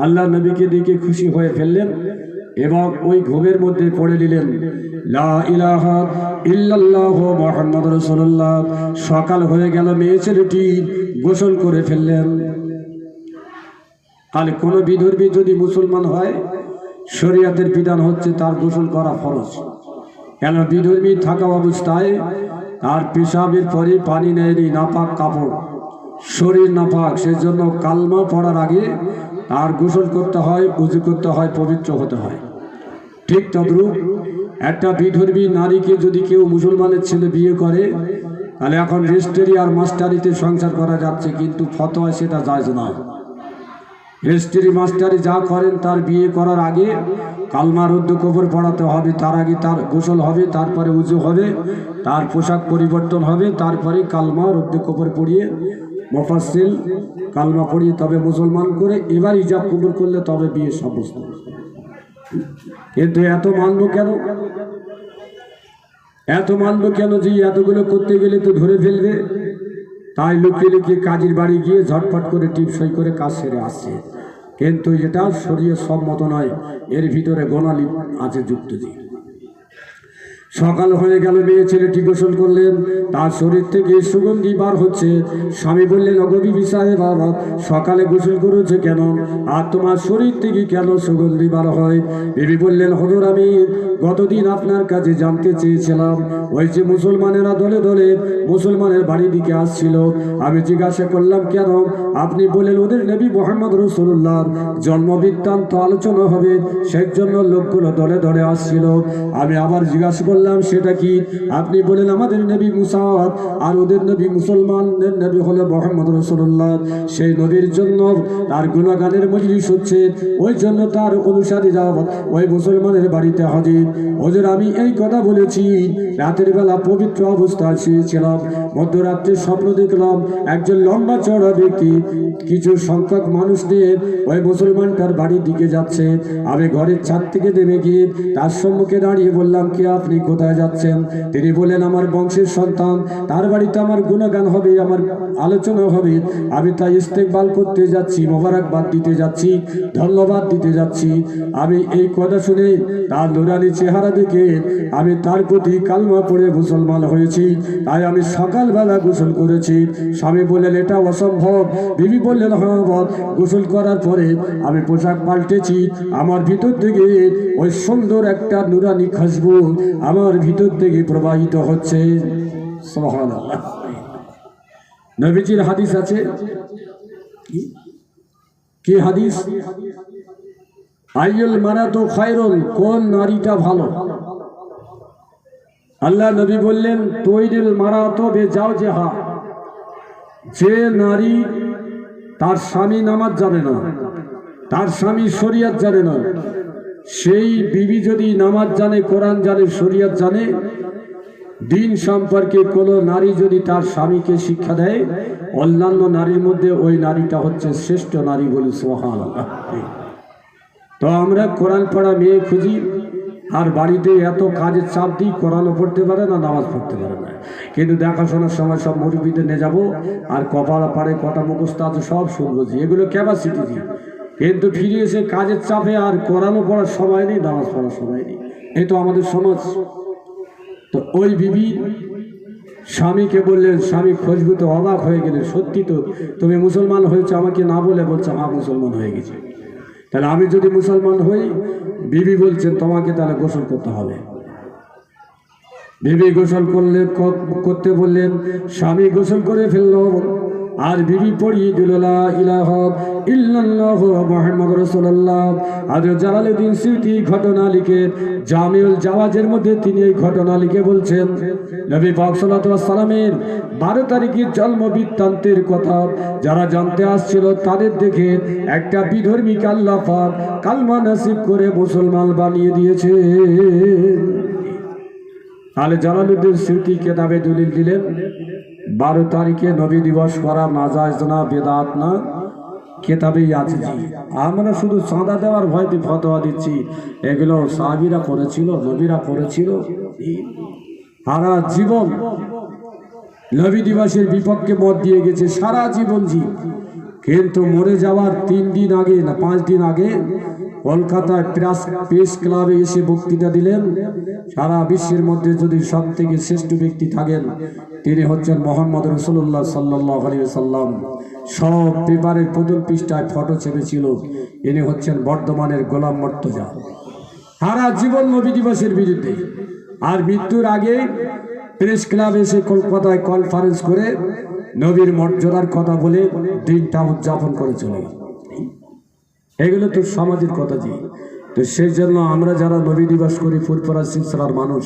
আল্লাহ নবীকে দেখে খুশি হয়ে ফেললেন এবং ওই ঘুমের মধ্যে পড়ে দিলেন লা ইলাহা ইল্লাল্লাহু মুহাম্মাদুর রাসূলুল্লাহ। সকাল হয়ে গেল, মেয়ে ছেলেটি গোসল করে ফেললেন। আর কোনো বিধর্মী যদি মুসলমান হয়, শরীয়তের বিধান হচ্ছে তার গোসল করা ফরজ। কেন বিধর্মী থাকা অবস্থায় তার পেশাবের পরে পানি নেয়নি, নাপাক কাপড়, শরীর নাপাক, সেজন্য কালমা পড়ার আগে তার গোসল করতে হয়, উযু করতে হয়, পবিত্র হতে হয়। ঠিক তদ্রূপ একটা বিধর্মী নারীকে যদি কেউ মুসলমানের ছেলে বিয়ে করে, তাহলে এখন রেজিস্ট্রি আর মাস্টারিতে সংসার করা যাচ্ছে, কিন্তু ফতোয়ায় সেটা জায়েজ না। রেজিস্ট্রি মাস্টারি যা করেন তার বিয়ে করার আগে কালমা রুদ্দ কবর পড়াতে হবে, তার আগে তার গোসল হবে, তারপরে উযু হবে, তার পোশাক পরিবর্তন হবে, তারপরে কালমা রুদ্দ কবর পড়িয়ে মুফাসসিল কালমা পড়িয়ে তবে মুসলমান করে এবার ইজাব কবুল করলে তবে বিয়ে সাব্যস্ত। কিন্তু এত মানব কেন? এত মানব কেন যে এতগুলো করতে গেলে তো ধরে ফেলবে, তাই লুকিয়ে লুকিয়ে কাজের বাড়ি গিয়ে ঝটপট করে টিপসই করে কাজ সেরে আসছে। কিন্তু এটা শরীয়ত সম্মত নয়, এর ভিতরে গোনালি আছে যুক্ত। সকাল হয়ে গেল, মেয়ে ছেলেটি গোসল করলেন, তার শরীর থেকে সুগন্ধি বার হচ্ছে। স্বামী বললেন, ওগো বিবি সাহেব, বাবা সকালে গোসল করেছে কেন, আর তোমার শরীর থেকে কেন সুগন্ধি বার হয়? বিবি বললেন, হুজুর আমি গতদিন আপনার কাছে জানতে চেয়েছিলাম, ওই যে মুসলমানেরা দলে দলে মুসলমানের বাড়ির দিকে আসছিল, আমি জিজ্ঞাসা করলাম কেন? আপনি বললেন ওদের নবী মুহাম্মদ রাসূলুল্লাহর জন্ম বৃত্তান্ত আলোচনা হবে, সেই জন্য লোকগুলো দলে দলে আসছিল। আমি আবার জিজ্ঞাসা করলাম সেটা কি? আপনি বলেন আমাদের নবী মুসা আর ওদের নবী মুসলমানদের নবী হলো মুহাম্মদ রাসূলুল্লাহ, সেই নবীর জন্য তার গুণগানের মজলিস হচ্ছে, ওই জন্য তার অনুসারীরা ওই মুসলমানের বাড়িতে হাজির। হুজুর আমি এই কথা বলেছি, রাতের বেলা পবিত্র অবস্থায় শুয়েছিলাম, মধ্যরাত্রে স্বপ্ন দেখলাম একজন লম্বা চড়া ব্যক্তি কিছু সংখ্যক মানুষ নিয়ে ওই মুসলমানটার বাড়ির দিকে যাচ্ছে। আমি ঘরের ছাদ থেকে নেমে গিয়ে তার সম্মুখে দাঁড়িয়ে বললাম, কে আপনি, কোথায় যাচ্ছেন? তিনি বলেন আমার বংশের সন্তান, তার বাড়িতে আমার গুণগান হবে, আমার আলোচনা হবে, আমি তাই ইস্তেকবাল করতে যাচ্ছি, মোবারকবাদ দিতে যাচ্ছি, ধন্যবাদ দিতে যাচ্ছি। আমি এই কথা শুনে তার নুরানি চেহারা দেখে আমি তার প্রতি কালমা পড়ে মুসলমান হয়েছি, তাই আমি সকালবেলা গোসল করেছি। স্বামী বললেন এটা অসম্ভব। বিবি বললেন হ্যাঁ, গোসল করার পরে আমি পোশাক পাল্টেছি, আমার ভিতর থেকে ওই সুন্দর একটা নুরানি খুশবু আমার ভিতর থেকে প্রবাহিত হচ্ছে। সুবহানাল্লাহ। নবীজির হাদিস আছে, কি হাদিস? আইয়ুল মারাতু খায়রুন, কোন নারীটা ভালো? আল্লাহ নবী বললেন তৈরিল মারাতু বিজাওজিহা, যে নারী তার স্বামী নামাজ জানে না, তার স্বামী শরীয়ত জানে না, সেই বিবি যদি নামাজ জানে, কোরআন জানে, শরীয়ত জানে, দিন সম্পর্কে কোনো নারী যদি তার স্বামীকে শিক্ষা দেয়, অন্যান্য নারীর মধ্যে ওই নারীটা হচ্ছে শ্রেষ্ঠ নারী। বলি সুবহানাল্লাহ। তো আমরা কোরআন পড়া মেয়ে খুঁজি, আর বাড়িতে এত কাজের চাপ দিই, কোরআনও পড়তে পারে না, নামাজ পড়তে পারে না, কিন্তু দেখাশোনার সময় সব মুরব্বিদের নিয়ে যাবো, আর কপাল পাড়ে কটা মুখস্থ আছে সব শুনবো, এগুলো ক্যাপাসিটি দিই, কিন্তু ফিরে এসে কাজের চাপে আর কোরআনও পড়ার সময় নেই, নামাজ পড়ার সময় নেই। এই তো আমাদের সমাজ। তো ওই বিবি স্বামীকে বললেন, স্বামী খুশবু তো অবাক হয়ে গেলেন, সত্যি তো তুমি মুসলমান হয়েছে, আমাকে না বলে বলছে হ্যাঁ মুসলমান হয়ে গেছে। তাহলে আমি যদি মুসলমান হই, বিবি বলছেন তোমাকে তাহলে গোসল করতে হবে। বিবি গোসল করতে বললেন, স্বামী গোসল করে ফেলল, আর বিবি পড়িয়ে দিল লা ইলাহা ইল্লাল্লাহু মুহাম্মাদুর রাসূলুল্লাহ। হযরত জালালউদ্দিন সুয়ুতী ঘটনা লিখে জামিউল জাওয়াজের মধ্যে তিনি এই ঘটনা লিখে বলছেন, নবী পাক সাল্লাল্লাহু আলাইহি সাল্লামের 12 তারিখের জন্ম বৃত্তান্তের কথা যারা জানতে আসছিল, তাদের দেখে একটা বিধর্মীকে আল্লাহ পাক কালমা নসিব করে মুসলমান বানিয়ে দিয়েছে। তাহলে জালালউদ্দিন সুয়ুতী কিতাবে দলিল দিলেন 12 তারিখে নবী দিবস করা নাজায়েজ না, বেদাত না, কিতাবেই আছে। আমরা শুধু চাঁদা দেওয়ার ভয়তে ফতোয়া দিচ্ছি, এগুলো সাহাবীরা করেছিল, নবীরা করেছিল, সারা জীবন নবী দিবসের বিপক্ষে মত দিয়ে গেছে, সারা জীবন জি, কিন্তু মরে যাওয়ার 3 দিন আগে না 5 দিন আগে কলকাতায় প্রেস ক্লাবে এসে বক্তৃতা দিলেন, সারা বিশ্বের মধ্যে যদি সব থেকে শ্রেষ্ঠ ব্যক্তি থাকেন তিনি হচ্ছেন মোহাম্মদ রাসূলুল্লাহ সাল্লাল্লাহু আলাইহি ওয়াসাল্লাম। সব পেপারের প্রথম পৃষ্ঠায় ফটো ছেপেছিল, ইনি হচ্ছেন বর্ধমানের গোলাম মুর্তজা। সারা জীবন নবী দিবসের বিরুদ্ধে, আর মৃত্যুর আগে প্রেস ক্লাবে এসে কলকাতায় কনফারেন্স করে নবীর মর্যাদার কথা বলে দিনটা উদযাপন করে চলে গেল। এগুলো তো সমাজের কথা জি। তো সেই জন্য আমরা যারা নবী দিবস করি, ফুরফুরা সিলসিলার মানুষ,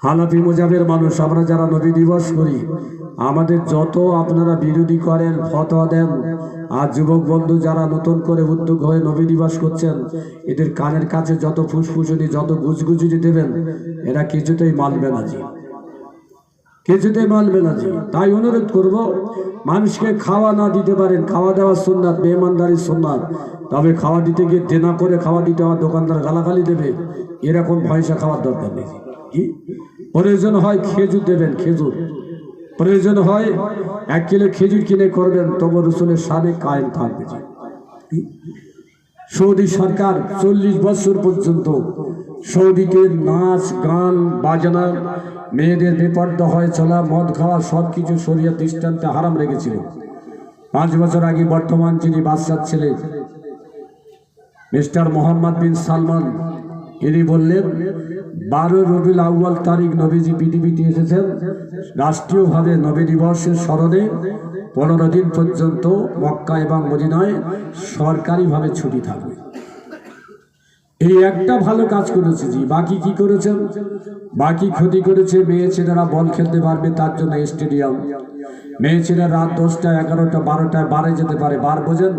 হানাফি মুজাবের মানুষ, আমরা যারা নবী দিবস করি, আমাদের যত আপনারা বিরোধী করেন, ফতোয়া দেন, আর যুবক বন্ধু যারা নতুন করে উদ্যোগ হয়ে নবী দিবস করছেন, এদের কানের কাছে যত ফুসফুসনি, যত গুজগুজুরি দেবেন, এরা কিছুতেই মানবে না জি, কিছুতেই মানবে না জি। তাই অনুরোধ করব, মানুষকে খাওয়া না দিতে পারেন, খাওয়া দেওয়ার সুন্নাত, মেহমানদারির সুন্নাত, তবে খাওয়া দিতে গিয়ে দেনা করে খাওয়া দিতে হয়, দোকানদার গালাগালি দেবে, এরকম পয়সা খাওয়ার দরকার নেই। কি প্রয়োজন হয় খেজুর দেবেন, খেজুর প্রয়োজন হয় 1 কিলো খেজুর কিনে করবেন, তবু রসুলের শানে কায়েম থাকবে। সৌদি সরকার 40 বছর পর্যন্ত সৌদিতে নাচ গান বাজনা, মেয়েদের বেপর্দা হয়ে চলা, মদ খাওয়া, সব কিছু শরীয়ত দৃষ্টান্তে হারাম রেখেছিল। 5 বছর আগে বর্তমান যিনি বাদশার ছেলে মিস্টার মোহাম্মদ বিন সালমান, ইনি বললেন 12 রবিউল আউয়াল তারিখ নবীজি পৃথিবীতে এসেছেন, রাষ্ট্রীয়ভাবে নবী দিবসের স্মরণে 15 দিন পর্যন্ত মক্কা এবং মদিনায় সরকারিভাবে ছুটি থাকবে। এই একটা ভালো কাজ করেছে জি। বাকি কি করেছেন? বাকি ক্ষতি করেছে। মেয়ে ছেলেরা বল খেলতে পারবে তার জন্য স্টেডিয়াম, মেয়ে ছেলেরা রাত 10টা 11টা 12টায় বারে যেতে পারে, বার বোঝেন,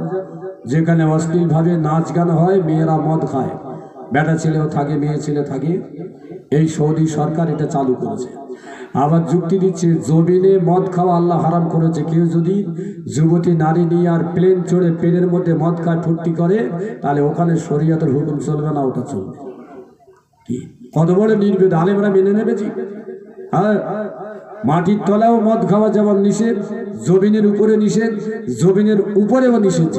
যেখানে অশ্লীলভাবে নাচ গান হয়, মেয়েরা মদ খায়, বেটা ছেলেও থাকে, মেয়ে ছেলে থাকে। এই সৌদি সরকার এটা চালু করেছে। আবার যুক্তি দিচ্ছে, জমিনে মদ খাওয়া আল্লাহ হারাম করেছে, কেউ যদি যুবতী নারী নিয়ে আর প্লেন চড়ে প্লেনের মধ্যে মদ খায় ফুর্তি করে, তাহলে ওখানে শরীয়তের হুকুম চলবে না, ওটা চলবে। কি কত বড় নির্বেদ, আলেমরা মেনে নেবেছি। হ্যাঁ, মাটির তলাও মদ খাওয়া যেমন নিষেধ, জমিনের উপরে নিষেধ, জমিনের উপরেও নিষেধ।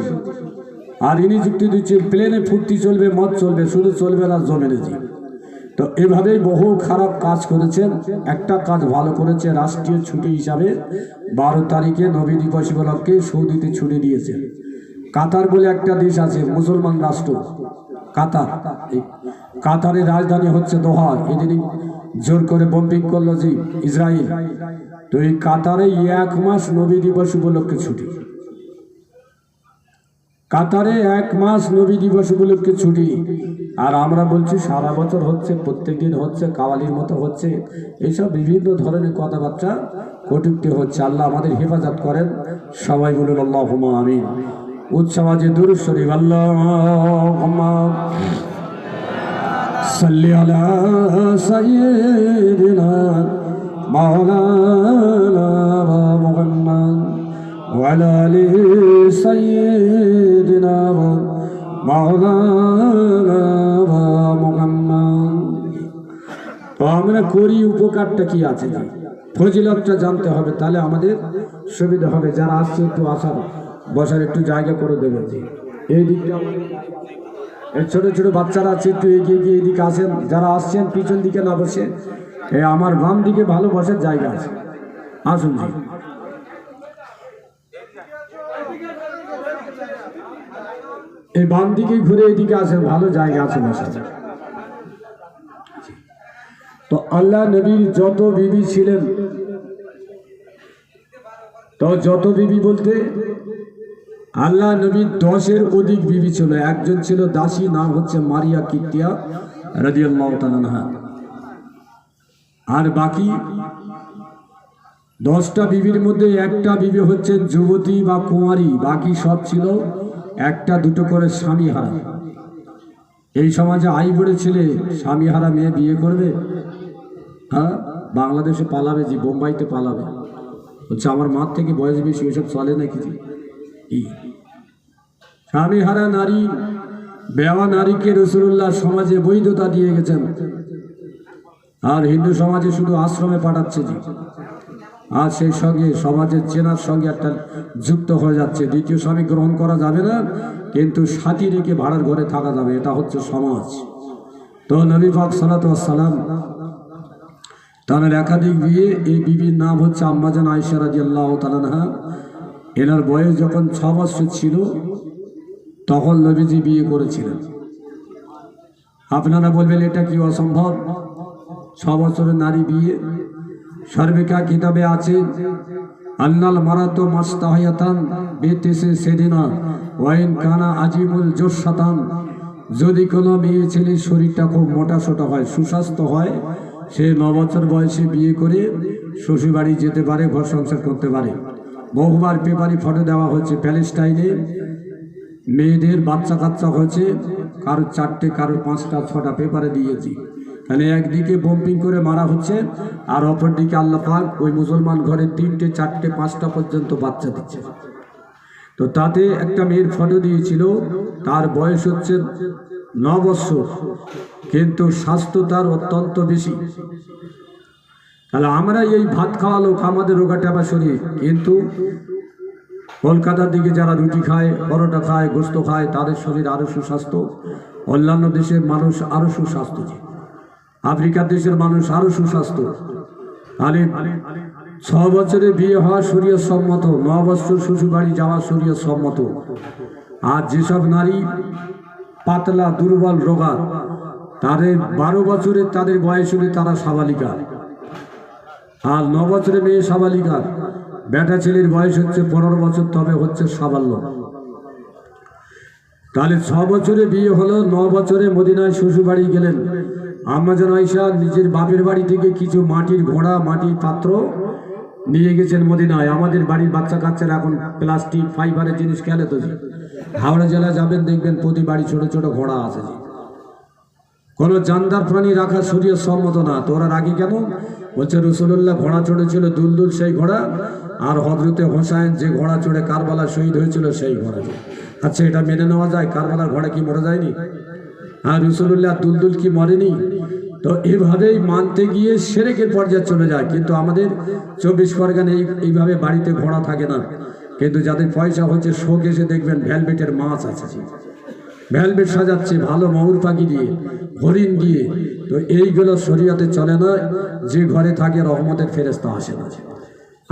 আর ইনি যুক্তি দিচ্ছে প্লেনে ফুর্তি চলবে, মদ চলবে, শুধু চলবে না জমিনে জি। তো এভাবেই বহু খারাপ কাজ করেছেন। একটা কাজ ভালো করেছে, রাষ্ট্রীয় ছুটি হিসাবে 12 তারিখে নবী দিবস উপলক্ষে সৌদিতে ছুটি দিয়েছেন। কাতার বলে একটা দেশ আছে, মুসলমান রাষ্ট্র, কাতার। কাতারের রাজধানী হচ্ছে দোহা। এদিনই জোর করে বম্বিং করলো জি ইসরায়েল। তো এই কাতারে 1 মাস নবী দিবস উপলক্ষে ছুটি। কাতারে 1 মাস নবী দিবস উপলক্ষে ছুটি। আর আমরা বলছি সারা বছর হচ্ছে, প্রত্যেক দিন হচ্ছে, কাওয়ালির মতো হচ্ছে, এইসব বিভিন্ন ধরনের কথাবার্তা কটূক্তি হচ্ছে। আল্লাহ আমাদের হেফাজত করেন। সবাই বলুন আল্লাহুম্মা আমিন। উচ্চবাজে দুরূদ শরীফ, আল্লাহুম্মা সাল্লি আলা সাইয়্যিদিনা মাওলানা মুহাম্মদ ওয়া আলা আলি সাইয়্যিদিনা মাওলানা মুহাম্মদ। তো আমরা করি, উপকারটা কি আছে, ফজিলতটা জানতে হবে, তাহলে আমাদের সুবিধা হবে। যারা আসছে একটু আসার বসার একটু জায়গা করে দেবেন জি। এই দিকটা ছোট ছোট বাচ্চারা আছে, একটু এগিয়ে গিয়ে এইদিকে আসেন। যারা আসছেন পিছন দিকে না বসে আমার বাম দিকে ভালো বসার জায়গা আছে, আসুন জি। এই বাম দিকে ঘুরে এদিকে আসেন, ভালো জায়গা আছে বসার। তো আল্লাহ নবীর যত বিবি ছিলেন, তো যত বিবি বলতে আল্লাহ নবীর 10-এর অধিক বিবি ছিল। একজন ছিল দাসী, নাম হচ্ছে মারিয়া কিত্তিয়া রাদিয়াল্লাহু তাআলা আনহা। আর বাকি 10টা বিবির মধ্যে একটা বিবি হচ্ছে যুবতী বা কুমারী, বাকি সব ছিল 1টা 2টো করে স্বামী হারা। এই সমাজে আইবুড়ে ছেলে স্বামী হারা মেয়ে বিয়ে করবে? হ্যাঁ, বাংলাদেশে পালাবে জি, বোম্বাইতে পালাবে। হচ্ছে আমার মার থেকে বয়স বেশি, ওইসব চলে নাকি জি? স্বামী হারা নারী, বেওয়া নারীকে রাসূলুল্লাহ সমাজে বৈধতা দিয়ে গেছেন। আর হিন্দু সমাজে শুধু আশ্রমে পাঠাচ্ছে জি। আর সেই সঙ্গে সমাজের চেনার সঙ্গে একটা যুক্ত হয়ে যাচ্ছে। দ্বিতীয় স্বামী গ্রহণ করা যাবে না, কিন্তু সাথী রেখে ভাড়ার ঘরে থাকা যাবে, এটা হচ্ছে সমাজ। তো নবী পাক সাল্লাল্লাহু আলাইহি ওয়াসাল্লাম তার একাধিক বিয়ে, এই বিবির নাম হচ্ছে আম্মাজান আয়েশা রাদিয়াল্লাহু তাআলা আনহা। এনার বয়স যখন 6 বছর ছিল তখন নবীজি বিয়ে করেছিলেন। আপনারা বলবেন এটা কি অসম্ভব, 6 বছরের নারী বিয়ে? সার্বিকা কিতাবে আছে আন্নাল মারাতু মাস্তাহিয়াতান বিতিসি সেদিনা ওয়াইন কানা আজিমুল জুসাতান। যদি কোনো মেয়ে ছেলের শরীরটা খুব মোটা সোটা হয়, সুস্বাস্থ্য হয়, সে 9 বছর বয়সে বিয়ে করে শ্বশুরবাড়ি যেতে পারে, ঘর সংসার করতে পারে। বহুবার পেপারে ফটো দেওয়া হচ্ছে, প্যালেস্টাইনে মেয়েদের বাচ্চা কাচ্চা হয়েছে, কারো 4টে, কারো 5টা 6টা পেপারে দিয়েছি। তাহলে একদিকে বম্পিং করে মারা হচ্ছে, আর অপরদিকে আল্লাহ পাক ওই মুসলমান ঘরে 3টে 4টে 5টা পর্যন্ত বাচ্চা দিচ্ছে। তো তাতে একটা মেয়ের ফটো দিয়েছিল, তার বয়স হচ্ছে 9 বছর, কিন্তু স্বাস্থ্য তার অত্যন্ত বেশি। তাহলে আমরা এই ভাত খাওয়া লোক, আমাদের রোগাটাবা শরীর, কিন্তু কলকাতার দিকে যারা রুটি খায়, পরোটা খায়, গোস্ত খায়, তাদের শরীর আরো সুস্বাস্থ্য। অন্যান্য দেশের মানুষ আরো সুস্বাস্থ্য, আফ্রিকার দেশের মানুষ আরো সুস্বাস্থ্য। তাহলে 6 বছরে বিয়ে হওয়া শরীয়ত সম্মত, 9 বছর শ্বশুর বাড়ি যাওয়া শরীয়ত সম্মত। আর যেসব নারী পাতলা, দুর্বল, রোগা, তাদের 12 বছরে তাদের বয়স হলে তারা সাবালিকা, আর 9 বছরে মেয়ে সাবালিকা। বেটা ছেলের বয়স হচ্ছে 15 বছর, তবে হচ্ছে সাবাল্য। তাহলে 6 বছরে বিয়ে হলো, 9 বছরে মদিনায় শ্বশুর বাড়ি গেলেন। আম্মাজান আয়েশা নিজের বাপের বাড়ি থেকে কিছু মাটির ঘোড়া, মাটির পাত্র নিয়ে গেছেন মদিনায়। আমাদের বাড়ির বাচ্চা কাচ্চারা এখন প্লাস্টিক, ফাইবারের জিনিস খেলে। তো হাওড়া জেলা যাবেন, দেখবেন প্রতি বাড়ি ছোট ছোট ঘোড়া আছে। কোনো জানদার প্রাণী রাখা শরীয়ত সম্মত না। তো ওরা রাখি কেন? বলছে রাসূলুল্লাহ ঘোড়া চড়েছিল, দুলদুল সেই ঘোড়া, আর হযরতে হোসাইন যে ঘোড়া চড়ে কারবালা শহীদ হয়েছিল সেই ঘোড়া। আচ্ছা, এটা মেনে নেওয়া যায়? কারবালার ঘোড়া কি মরে যায়নি? আর রাসূলুল্লাহ দুলদুল কি মরেনি? তো এইভাবেই মানতে গিয়ে শিরকের পর্যায়ে চলে যায়। কিন্তু আমাদের 24 পরগনায় এইভাবে বাড়িতে ঘোড়া থাকে না। কিন্তু যাদের পয়সা হচ্ছে, শোক এসে দেখবেন ভেলভেটের মাছ আছে, ভেলভেট সাজাচ্ছে ভালো ময়ূর পাখি দিয়ে, হরিণ দিয়ে। তো এইগুলো শরীয়তে চলে না। যে ঘরে থাকে রহমতের ফেরেশতা আসে না।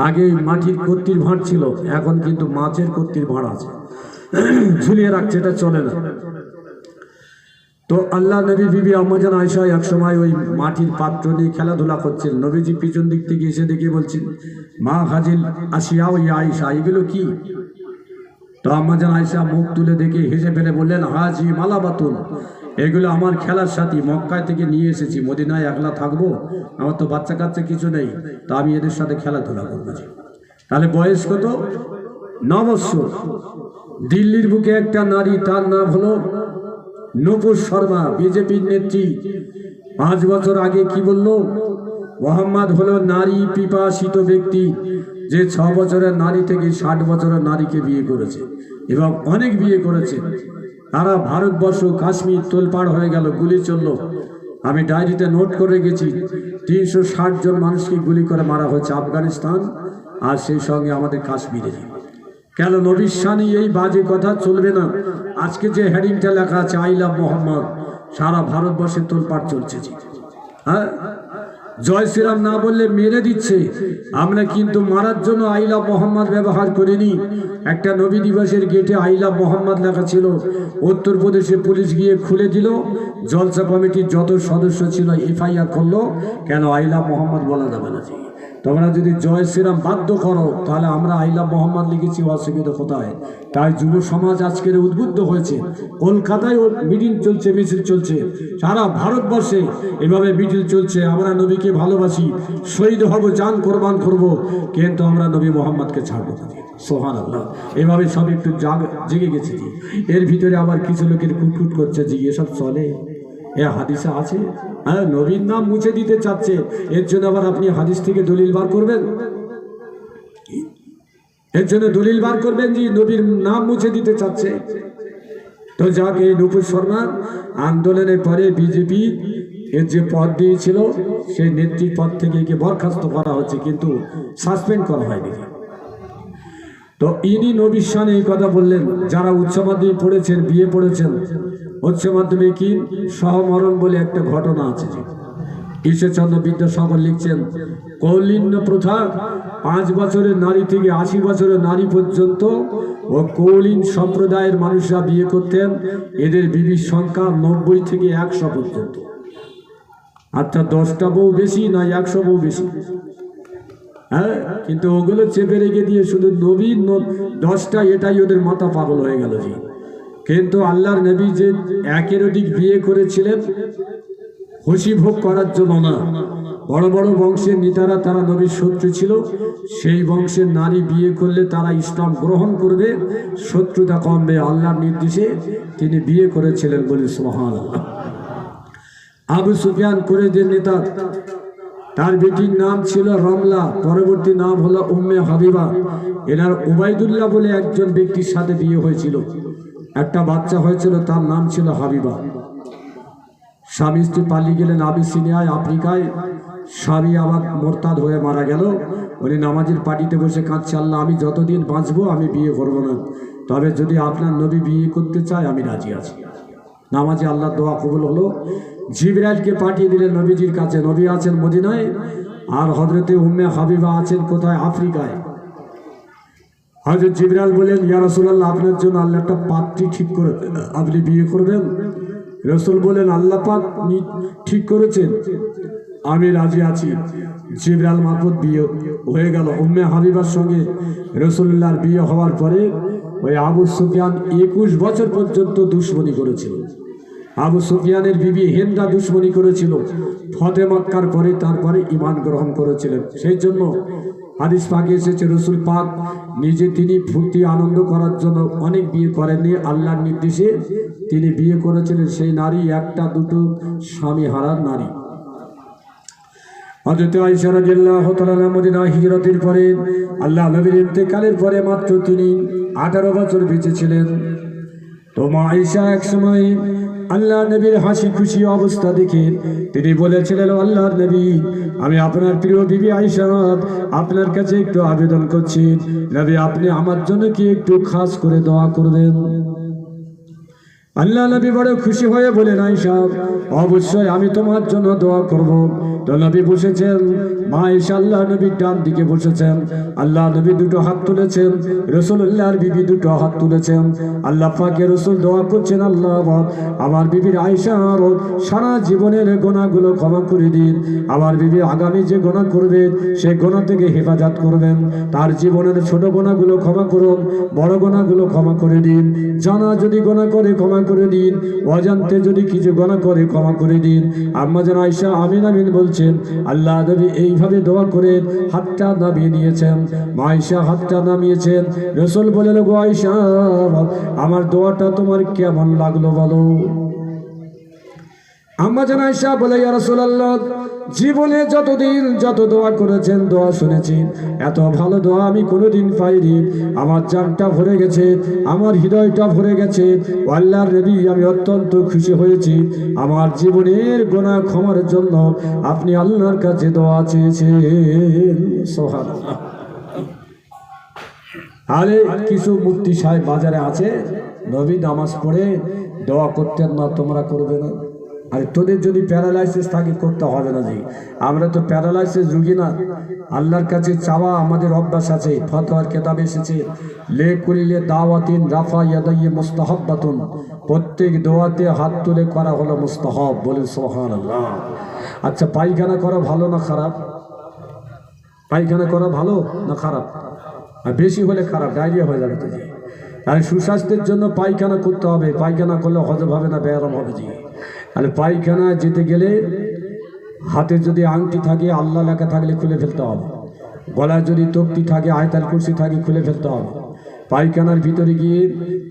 আগে মাটির কর্তির ভাঁড় ছিল, এখন কিন্তু মাছের কর্তির ভাঁড় আছে, ঝুলিয়ে রাখছে, এটা চলে না। তো আল্লাহ নবী বিবি আম্মাজান আয়েশা এক সময় ওই মাটির পাত্র নিয়ে খেলাধুলা করছেন। নবীজি পিছন দিক থেকে এসে দেখে বলছেন, মা হাজিল আসিয়া ওই আয়েশা, এগুলো কি? তো আম্মাজান আয়েশা মুখ তুলে দেখে হেসে ফেলে বললেন, হাজি মালাবাতুন, এগুলো আমার খেলার সাথী, মক্কায় থেকে নিয়ে এসেছি। মদিনায় একলা থাকবো, আমার তো বাচ্চা কাচ্চা কিছু নেই, তা আমি এদের সাথে খেলাধুলা করবো। তাহলে বয়স কত? 9 বছর। দিল্লির বুকে একটা নারী, তার নাম হলো নূপুর শর্মা, বিজেপির নেত্রী। 5 বছর আগে কি বলল? মোহাম্মদ হলো নারী পিপাসিত ব্যক্তি, যে 6 বছরের নারী থেকে 60 বছরের নারীকে বিয়ে করেছে, এবং অনেক বিয়ে করেছে। তারা ভারতবর্ষ, কাশ্মীর তোলপাড় হয়ে গেল, গুলি চলল। আমি ডায়েরিতে নোট করে গেছি, 360 জন মানুষকে গুলি করে মারা হয়েছে আফগানিস্তান, আর সেই সঙ্গে আমাদের কাশ্মীরে। কেন? নবীর শানে এই বাজে কথা চলবে না। আজকে যে হেডিংটা লেখা আছে আই লাভ মোহাম্মদ, সারা ভারতবর্ষে তোলপাড় চলছে। হ্যাঁ, জয় শ্রীরাম না বললে মেরে দিচ্ছে। আমরা কিন্তু মারার জন্য আই লাভ মোহাম্মদ ব্যবহার করিনি। একটা নবী দিবসের গেটে আই লাভ মোহাম্মদ লেখা ছিল, উত্তরপ্রদেশে পুলিশ গিয়ে খুলে দিল। জলসা কমিটির যত সদস্য ছিল এফআইআর করলো, কেন আই লাভ মোহাম্মদ বলা যাবে না। তোমরা যদি জয় শ্রীরাম বাধ্য করো, তাহলে আমরা আই লাভ মোহাম্মদ লিখেছি, অসুবিধা কোথায়? তাই যুব সমাজ আজকের উদ্বুদ্ধ হয়েছে। কলকাতায় মিটিং চলছে, মিছিল চলছে, সারা ভারতবর্ষে এভাবে মিছিল চলছে। আমরা নবীকে ভালোবাসি, শহীদ হব, জান কোরবান করব, কিন্তু আমরা নবী মোহাম্মদকে ছাড়বো না। সুবহানাল্লাহ। এভাবে সব একটু জেগে গেছে। এর ভিতরে আবার কিছু লোকের কুটকুট করছে যে এসব চলে, এ হাদিসে আছে। হ্যাঁ, নবীর নাম মুছে দিতে চাচ্ছে, এর জন্য আবার আপনি হাদিস থেকে দলিল বার করবেন? এর জন্য দলিল বার করবেন যে নবীর নাম মুছে দিতে চাচ্ছে? তো যাক, এই নূপুর শর্মা আন্দোলনের পরে বিজেপি এর যে পদ দিয়েছিল সেই নেত্রী পদ থেকে একে বরখাস্ত করা হচ্ছে, কিন্তু সাসপেন্ড করা হয়নি। তো ইনি নবীর শানে এই কথা বললেন। যারা উচ্চ মাধ্যমিক পড়েছেন, বিয়ে পড়েছেন, উচ্চ মাধ্যমিক সহমরণ বলে একটা ঘটনা আছে। ঈশ্বরচন্দ্র বিদ্যাসাগর লিখছেন, কৌলিন্য প্রথা 5 বছরের নারী থেকে 80 বছরের নারী পর্যন্ত ও কৌলিন সম্প্রদায়ের মানুষরা বিয়ে করতেন। এদের বিবির সংখ্যা 90 থেকে 100 পর্যন্ত। অর্থাৎ 10টা বউ বেশি না 100 বউ বেশি। হ্যাঁ, কিন্তু ওগুলো চেপে রেখে দিয়ে শুধু নবীর 10টা, এটাই ওদের মাথা পাগল হয়ে গেল। জি, কিন্তু আল্লাহর নবী যে একের অধিক বিয়ে করেছিলেন খুশি ভোগ করার জন্য না, বড় বড় বংশের নেতারা তারা নবীর শত্রু ছিল, সেই বংশের নারী বিয়ে করলে তারা ইসলাম গ্রহণ করবে, শত্রুতা কমবে, আল্লাহর নির্দেশে তিনি বিয়ে করেছিলেন বলে সুবহানাল্লাহ। আবু সুফিয়ান কুরাইশের নেতা, তার বেটির নাম ছিল রমলা, পরবর্তী নাম হলো উম্মে হাবিবা। এনার উবাইদুল্লাহ বলে একজন ব্যক্তির সাথে বিয়ে হয়েছিল, একটা বাচ্চা হয়েছিল, তার নাম ছিল হাবিবা। স্বামী স্ত্রী পালিয়ে গেলেন আবিসিনিয়ায়, আফ্রিকায়। স্বামী আবার মোরতাদ হয়ে মারা গেল। উনি নামাজের পার্টিতে বসে কাঁদছে, আল্লাহ আমি যতদিন বাঁচবো আমি বিয়ে করবো না, তবে যদি আপনার নবী বিয়ে করতে চায় আমি রাজি আছি। নামাজে আল্লাহ দোয়া কবুল হলো। জিবরাইলকে পাঠিয়ে দিলেন নবীজির কাছে। নবী আছেন মদিনায়, আর হযরতে উম্মে হাবিবা আছেন কোথায়? আফ্রিকায়। হযরত জিবরাইল বলেন, ইয়া রাসূলুল্লাহ, আপনার জন্য আল্লাহ একটা পাত্রী ঠিক করে, আপনি বিয়ে করবেন? রাসূল বলেন, আল্লাহ পাক ঠিক করেছেন, আমি রাজি আছি। জিবরাইল মারফত বিয়ে হয়ে গেল উম্মে হাবিবার সঙ্গে। রাসূলুল্লাহর বিয়ে হওয়ার পরে ওই আবু সুফিয়ান 21 বছর পর্যন্ত দুশমনি করেছিল। আবু সুফিয়ানের বিবি হিন্দা দুশমনি করেছিল। ফতে মক্কার পরে তারপরে ঈমান গ্রহণ করেছিলেন। সেই জন্য হাদিস পাকে এসেছে, রাসূল পাক নিজে তিনি ফুর্তি আনন্দ করার জন্য অনেক বিয়ে করেননি, আল্লাহর নির্দেশে তিনি বিয়ে করেছিলেন। সেই নারী একটা দুটো স্বামী হারার নারী। হযরত আয়েশা রাদিয়াল্লাহু তাআলা মদিনা হিজরতের পরে আল্লাহ নবীর ইন্তেকালের পরে মাত্র তিনি 18 বছর বেঁচে ছিলেন। তো মা আয়েশা এক সময় আল্লাহ নবীর হাসি খুশি অবস্থা দেখে তিনি বলেছিলেন, আল্লাহর নবী, আমি আপনার প্রিয় বিবি আয়েশা আপনার কাছে একটু আবেদন করছি, নবী আপনি আমার জন্য কি একটু খাস করে দোয়া করবেন? আল্লাহ নবী বড় খুশি হয়ে বলেন, আয়েশা অবশ্যই আমি তোমার জন্য দোয়া করব। তো নবী বসেছেন, মা আয়েশা আল্লাহ নবীর ডান দিকে বসেছেন। আল্লাহ নবী দুটো হাত তুলেছেন, রাসূলুল্লাহর বিবি দুটো হাত তুলেছেন। আল্লাহ পাকের রাসূল দোয়া করছেন, আল্লাহ আমার বিবির আয়েশার সারা জীবনের গুনাহগুলো ক্ষমা করে দিন। আমার বিবি আগামী যে গুনাহ করবে সেই গুনাহ থেকে হেফাজত করবেন। তার জীবনের ছোট গুনাহগুলো ক্ষমা করুন, বড় গুনাহগুলো ক্ষমা করে দিন। জানা যদি গুনাহ করে ক্ষমা করে দিন, অজান্তে যদি কিছু গুনাহ করে ক্ষমা করে দিন। আম্মা জান আয়েশা আমিন আমিন বলছেন। আল্লাহ নবী এইভাবে দোয়া করে হাতটা নামিয়ে নিয়েছেন। মা আয়েশা হাতটা নামিয়েছেন। রাসূল বলেন, গো আয়েশা আমার দোয়াটা তোমার কেমন লাগলো বলো? আম্মা জান আয়েশা বলে, ইয়া রাসূলুল্লাহ, জীবনে যতদিন যত দোয়া করেছেন দোয়া শুনেছি, এত ভালো দোয়া আমি কোনোদিন পাইনি। আমার জানটা ভরে গেছে, আমার হৃদয়টা ভরে গেছে। আল্লাহর নবী আমি অত্যন্ত খুশি হয়েছি। আমার জীবনের গুনাহ ক্ষমার জন্য আপনি আল্লাহর কাছে দোয়া চেয়েছেন। সুবহানাল্লাহ। আরে কিছু মুফতি সাহেব বাজারে আছে, নবী নামাজ পড়ে দোয়া করতেন না, তোমরা করবে না? আরে তোদের যদি প্যারালাইসিস থাকে করতে হবে না। জি, আমরা তো প্যারালাইসিস রুগী না। আল্লাহর কাছে চাওয়া আমাদের অভ্যাস আছে। ফতোয়ার কিতাবে এসেছে, লে কুল্লি দাওয়াতিন রাফা ইয়াদাইহি মুস্তাহাব্বাতুন, প্রত্যেক দোয়াতে হাত তুলে করা হলো মুস্তাহাব। বলেন সুবহানাল্লাহ। আচ্ছা, পায়খানা করা ভালো না খারাপ? পায়খানা করা ভালো না খারাপ? আর বেশি হলে খারাপ, ডায়রিয়া হয়ে যাবে। তো জি, আর সুস্বাস্থ্যের জন্য পায়খানা করতে হবে। পায়খানা করলে হজম হবে না, ব্যায়াম হবে। জি, আর পায়খানা যেতে গেলে হাতে যদি আংটি থাকে, আল্লাহ লেখা থাকলে খুলে ফেলতে হবে। গলায় যদি তক্তি থাকে, আয়তাল কুরসি থাকে, খুলে ফেলতে হবে। পায়খানার ভিতরে গিয়ে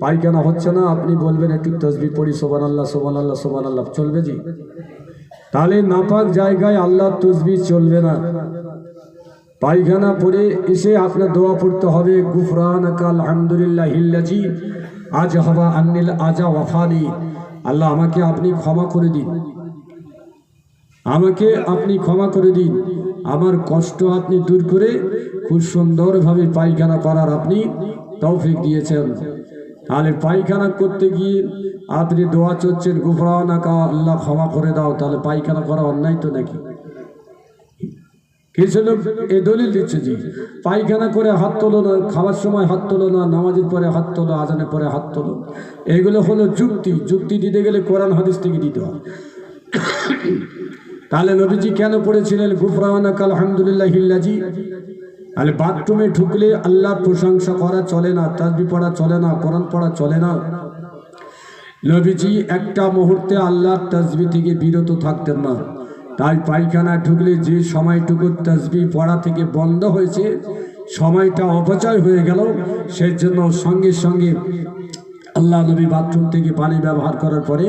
পায়খানা হচ্ছে না, আপনি বলবেন একটু তাসবিহ পড়ি, সুবহানাল্লাহ সুবহানাল্লাহ সুবহানাল্লাহ, চলবে? জি, তাহলে নাপাক জায়গায় আল্লাহ তাসবিহ চলবে না। পায়খানা পড়ে এসে আপনার দোয়া পড়তে হবে, গুফরানাকা আলহামদুলিল্লাহিল্লাযী আজহাবা আন্নিল আজা ওয়াফানি, আল্লাহ আমাকে আপনি ক্ষমা করে দিন। আমাকে আপনি ক্ষমা করে দিন, আমার কষ্ট আপনি দূর করে খুব সুন্দরভাবে পায়খানা করার আপনি তৌফিক দিয়েছেন। তাহলে পায়খানা করতে গিয়ে আপনি দোয়া চলছেন গুফরানাকা, আল্লাহ ক্ষমা করে দাও, তাহলে পায়খানা করা অন্যায় তো নাকি? কিছু লোক এই দলিল দিচ্ছে যে পায়খানা করে হাত তোলো না, খাওয়ার সময় হাত তোলো না, নামাজের পরে হাত তোলো, আজানের পরে হাত তোলো। এগুলো হলো যুক্তি দিতে গেলে কোরআন হাদিস থেকে দিতে হয়। তাহলে নবীজি কেন পড়েছিলেন গুফরানাকা আলহামদুলিল্লাহিল্লাজি? তাহলে বাথরুমে ঢুকলে আল্লাহর প্রশংসা করা চলে না, তাসবিহ পড়া চলে না, কোরআন পড়া চলে না। নবীজি একটা মুহূর্তে আল্লাহর তাসবিহ থেকে বিরত থাকতেন না। তাই পায়খানা ঢুকলে যে সময়টুকু তাসবিহ পড়া থেকে বন্ধ হয়েছে, সময়টা অপচয় হয়ে গেল, সেই জন্য সঙ্গে সঙ্গে আল্লাহ নবী বাথরুম থেকে পানি ব্যবহার করার পরে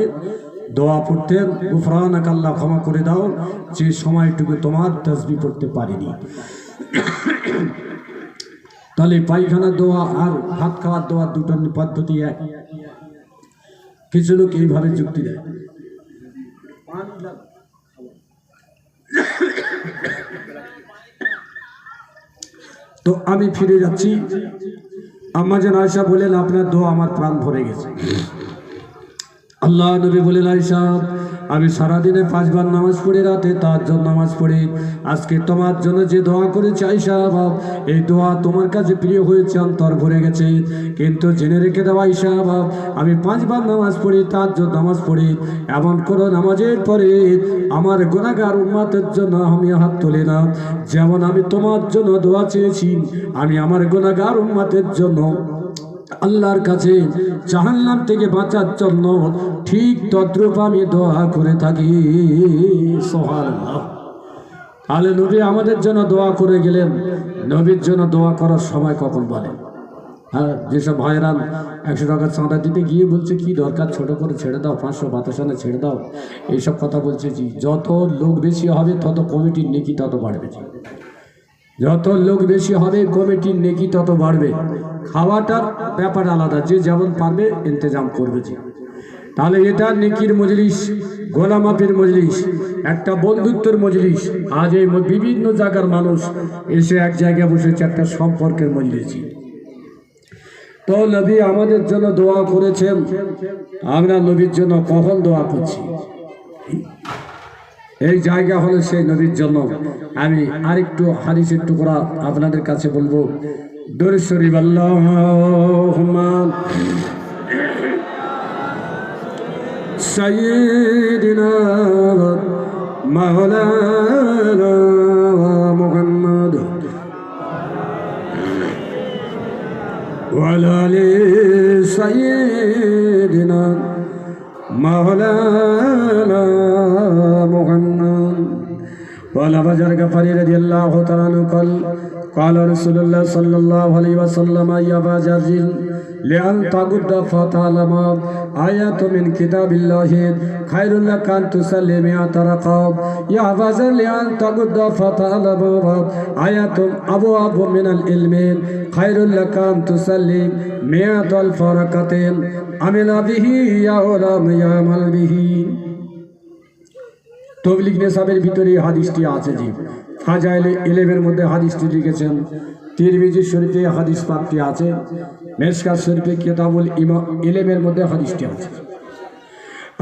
দোয়া পড়তেন, গুফরানাকা, আল্লাহ ক্ষমা করে দাও, যে সময়টুকু তোমার তাসবিহ পড়তে পারিনি। তাহলে পায়খানার দোয়া আর ভাত খাওয়ার দোয়া দুটোর পদ্ধতি এক। কিছু লোক এইভাবে যুক্তি দেয়। তো আমি ফিরে যাচ্ছি। আম্মা জান আয়েশা বলেন, আপনার দোয়া আমার প্রাণ ভরে গেছে। আল্লাহ নবী বলেন, আয়েশা, আমি সারাদিনে 5 বার নামাজ পড়ে, রাতে তাহাজ্জুদ নামাজ পড়ে, আজকে তোমার জন্য যে দোয়া করেছি আয়েশা, এই দোয়া তোমার কাছে প্রিয় হয়েছে, অন্তর ভরে গেছে। কিন্তু জেনে রেখে দাও আয়েশা, আমি 5 বার নামাজ পড়ি, তাহাজ্জুদ নামাজ পড়ি, এমন কোনো নামাজের পরে আমার গুনাহগার উম্মতের জন্য আমি হাত তুলি না। যেমন আমি তোমার জন্য দোয়া চেয়েছি, আমি আমার গুনাহগার উম্মতের জন্য আল্লাহর কাছে জাহান্নাম থেকে বাঁচার জন্য ঠিক তদ্রূপ আমি দোয়া করে থাকি। সুবহানাল্লাহ। তাহলে নবী আমাদের জন্য দোয়া করে গেলেন। নবীর জন্য দোয়া করার সময় কখন বলেন? হ্যাঁ, যেসব ভাইরা 100 টাকা চাঁদা দিতে গিয়ে বলছে কি দরকার, ছোট করে ছেড়ে দাও, 500 বাতাসানে ছেড়ে দাও, এইসব কথা বলছে। জি, যত লোক বেশি হবে তত কমিটির নেকি তত বাড়বে। জি, যত লোক বেশি হবে কমিটির নেকি তত বাড়বে। খাওয়াটার ব্যাপার আলাদা, যে যেমন পারবে ইন্তজাম করবে। জি, তাহলে এটা নেকির মজলিস, গোলামাপের মজলিস, একটা বন্ধুত্বের মজলিস। আজ এই বিভিন্ন জায়গার মানুষ এসে এক জায়গায় বসেছে, একটা সম্পর্কের মজলিস। তো নবী আমাদের জন্য দোয়া করেছেন, আমরা নবীর জন্য কখন দোয়া করছি? এই জায়গা হলো সেই নবীর জন্য। আমি আরেকটু হাদিসের টুকরা আপনাদের কাছে বলবো। দরুদ শরীফ, আল্লাহুম্মা সাইয়্যিদিনা মাওলানা মুহাম্মদ ওয়া আলা আলি সাইয়্যিদিনা মাওলানা মুহাম্মদ ওয়া আলা বাজার গফারি রাদিয়াল্লাহু তাআলা আনহু قال رسول الله صلى الله عليه وسلم يا أبا جر لأن تغض فتعلم آيات من كتاب الله خير لك أن تصلي 100 ركعة يا أبا جر لأن تغض فتعلم آيات أبواب من العلم خير لك أن تصلي 100,000 ركعة عمل به يا ولم يعمل به। তবলিগ নেশাবের ভিতরে হাদিসটি আছে। জি, ফাজাইলে ইলমের মধ্যে হাদিসটি লিখেছেন। তিরমিজি শরীফে হাদিস পাকটি আছে। মেশকাত শরীফে কিতাবুল ইলমের মধ্যে হাদিসটি আছে।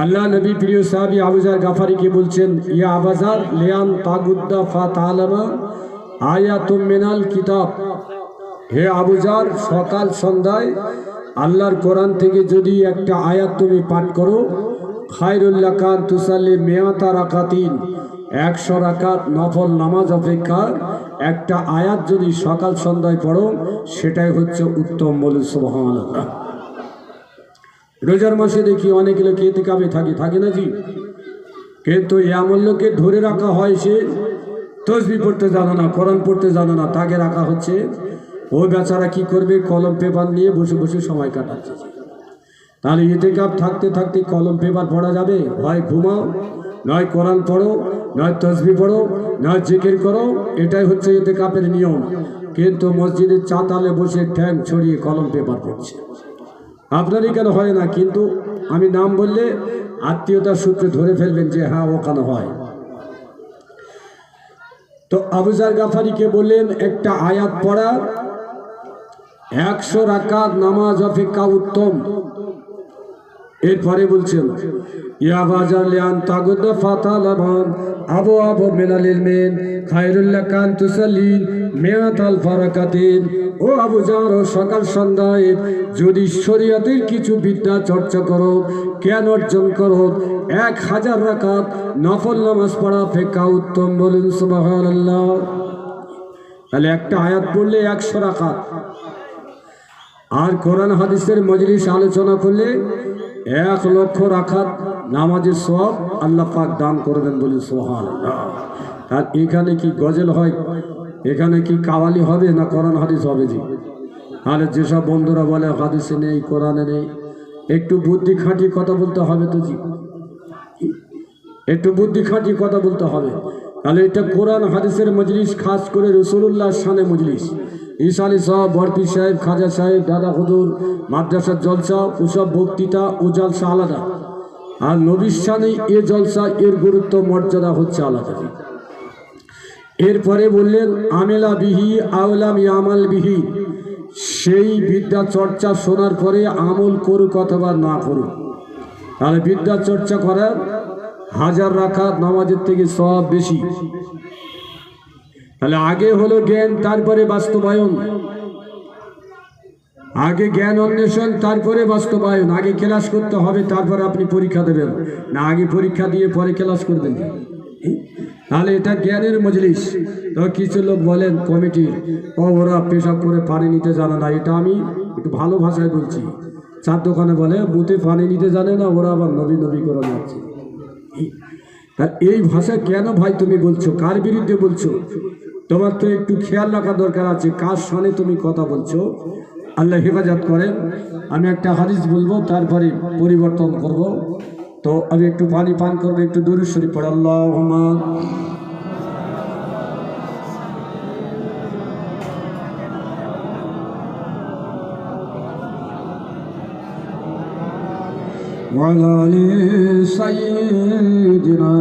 আল্লাহ নবী প্রিয় সাহাবী আবু যার গাফারিকে বলছেন, ইয়া আবু যার লিয়ান তাগুদ্দা ফাতালামা আয়াতুম মিনাল কিতাব। হে আবু যার, সকাল সন্ধ্যায় আল্লাহর কোরআন থেকে যদি একটা আয়াত তুমি পাঠ করো, খায়রুল লাকা আন তুসাল্লি 100 রাকাতিন, 100 রাকাত নফল নামাজ অপেক্ষা একটা আয়াত যদি সকাল সন্ধ্যায় পড়ো, সেটাই হচ্ছে উত্তম। বলুন সুবহানাল্লাহ। রোজার মাসে দেখি অনেক লোক ইতিকাফে থাকে না জি, কিন্তু এমন লোকে ধরে রাখা হয়, সে তসবিহ পড়তে জানে না, কোরআন পড়তে জানে না, তাকে রাখা হচ্ছে। ওই বেচারা কি করবে? কলম পেপার নিয়ে বসে বসে সময় কাটাচ্ছে। তাহলে ইতিকাফ থাকতে থাকতে কলম পেপার পড়া যাবে? হয় ঘুমাও, নয় কোরআন পড়ো, নয় তসবিহ পড়ো, নয় জিকির করো। এটাই হচ্ছে ইতিকাফের নিয়ম। কিন্তু মসজিদের চাতালে বসে ঠ্যাং ছড়িয়ে কলম পেপার পড়ছে। আপনারই কেন হয় না? কিন্তু আমি নাম বললে আত্মীয়তার সূত্রে ধরে ফেলবেন যে হ্যাঁ ওখানে হয়। তো আবু যার গাফারিকে বললেন একটা আয়াত পড়া 100 রাকাত নামাজ অপেক্ষা উত্তম। এরপরে বলছেন ইয়া বাজার লিয়ান তাগুদ ফাতালাবান আবু আবু মিনাল ইলমিন খায়রুল লাকান তুসাল্লি মিয়াতাল ফারাকাতিন। ও আবু যার, সকাল সন্ধ্যায় যদি শরীয়তের কিছু বিদ্যা চর্চা করো, জ্ঞান অর্জন করো, 1000 রাকাত নফল নামাজ পড়া অপেক্ষা উত্তম। বলুন সুবহানাল্লাহ। তাহলে একটা আয়াত পড়লে 100 রাকাত, আর কোরআন হাদিসের মজলিস আলোচনা করলে 1,00,000 রাকাত নামাজের সওয়াব আল্লাহ পাক দান করবেন। বলি সুবহানাল্লাহ। আর এখানে কি গজল হয়, এখানে কি কাওয়ালি হবে, না কোরআন হাদিস হবে? জি। তাহলে যেসব বন্ধুরা বলে হাদিসে নেই, কোরআনে নেই, একটু বুদ্ধি খাটিয়ে কথা বলতে হবে তো। জি, একটু বুদ্ধি খাটিয়ে কথা বলতে হবে। তাহলে এটা কোরআন হাদিসের মজলিস, খাস করে রাসূলুল্লাহ শানে মজলিস। ঈসা আলী সাহেব, বরপীর সাহেব, খাজা সাহেব, দাদা হুজুর, মাদ্রাসার জলসা, ওসব বক্তৃতা ও জলসা আলাদা। আর নবীর শানে এ জলসা, এর গুরুত্ব মর্যাদা হচ্ছে আলাদা। এরপরে বললেন আমেলা বিহি আওলাম ইয়ামাল বিহি, সেই বিদ্যা চর্চা শোনার পরে আমল করুক অথবা না করুক। তাহলে বিদ্যা চর্চা করার 1000 রাকাত নামাজের থেকে সওয়াব বেশি। তাহলে আগে হলো জ্ঞান, তারপরে বাস্তবায়ন। আগে জ্ঞান অন্বেষণ, তারপরে বাস্তবায়ন। আগে ক্লাস করতে হবে, তারপরে আপনি পরীক্ষা দেবেন, না আগে পরীক্ষা দিয়ে পরে ক্লাস করবেন। তাহলে এটা জ্ঞানের মজলিস। তো কিছু লোক বলেন কমিটি, ওরা পেশাব করে পানি নিতে জানে না। এটা আমি একটু ভালো ভাষায় বলছি। চার দোকানে বলে বুথে পানি নিতে জানে না, ওরা আবার নবী নবী করে যাচ্ছে। এই ভাষা কেন ভাই তুমি বলছো? কার বিরুদ্ধে বলছো? তোমার তো একটু খেয়াল রাখা দরকার আছে কার সামনে তুমি কথা বলছো। আল্লাহ হেফাজত করেন। আমি একটা হাদিস বলবো, তারপরে পরিবর্তন করব। তো আমি একটু পানি পান করবো, একটু দুরূদ শরীফ পড়ে আল্লাহুম্মা ওয়ালা আলি সাইয়্যিদিনা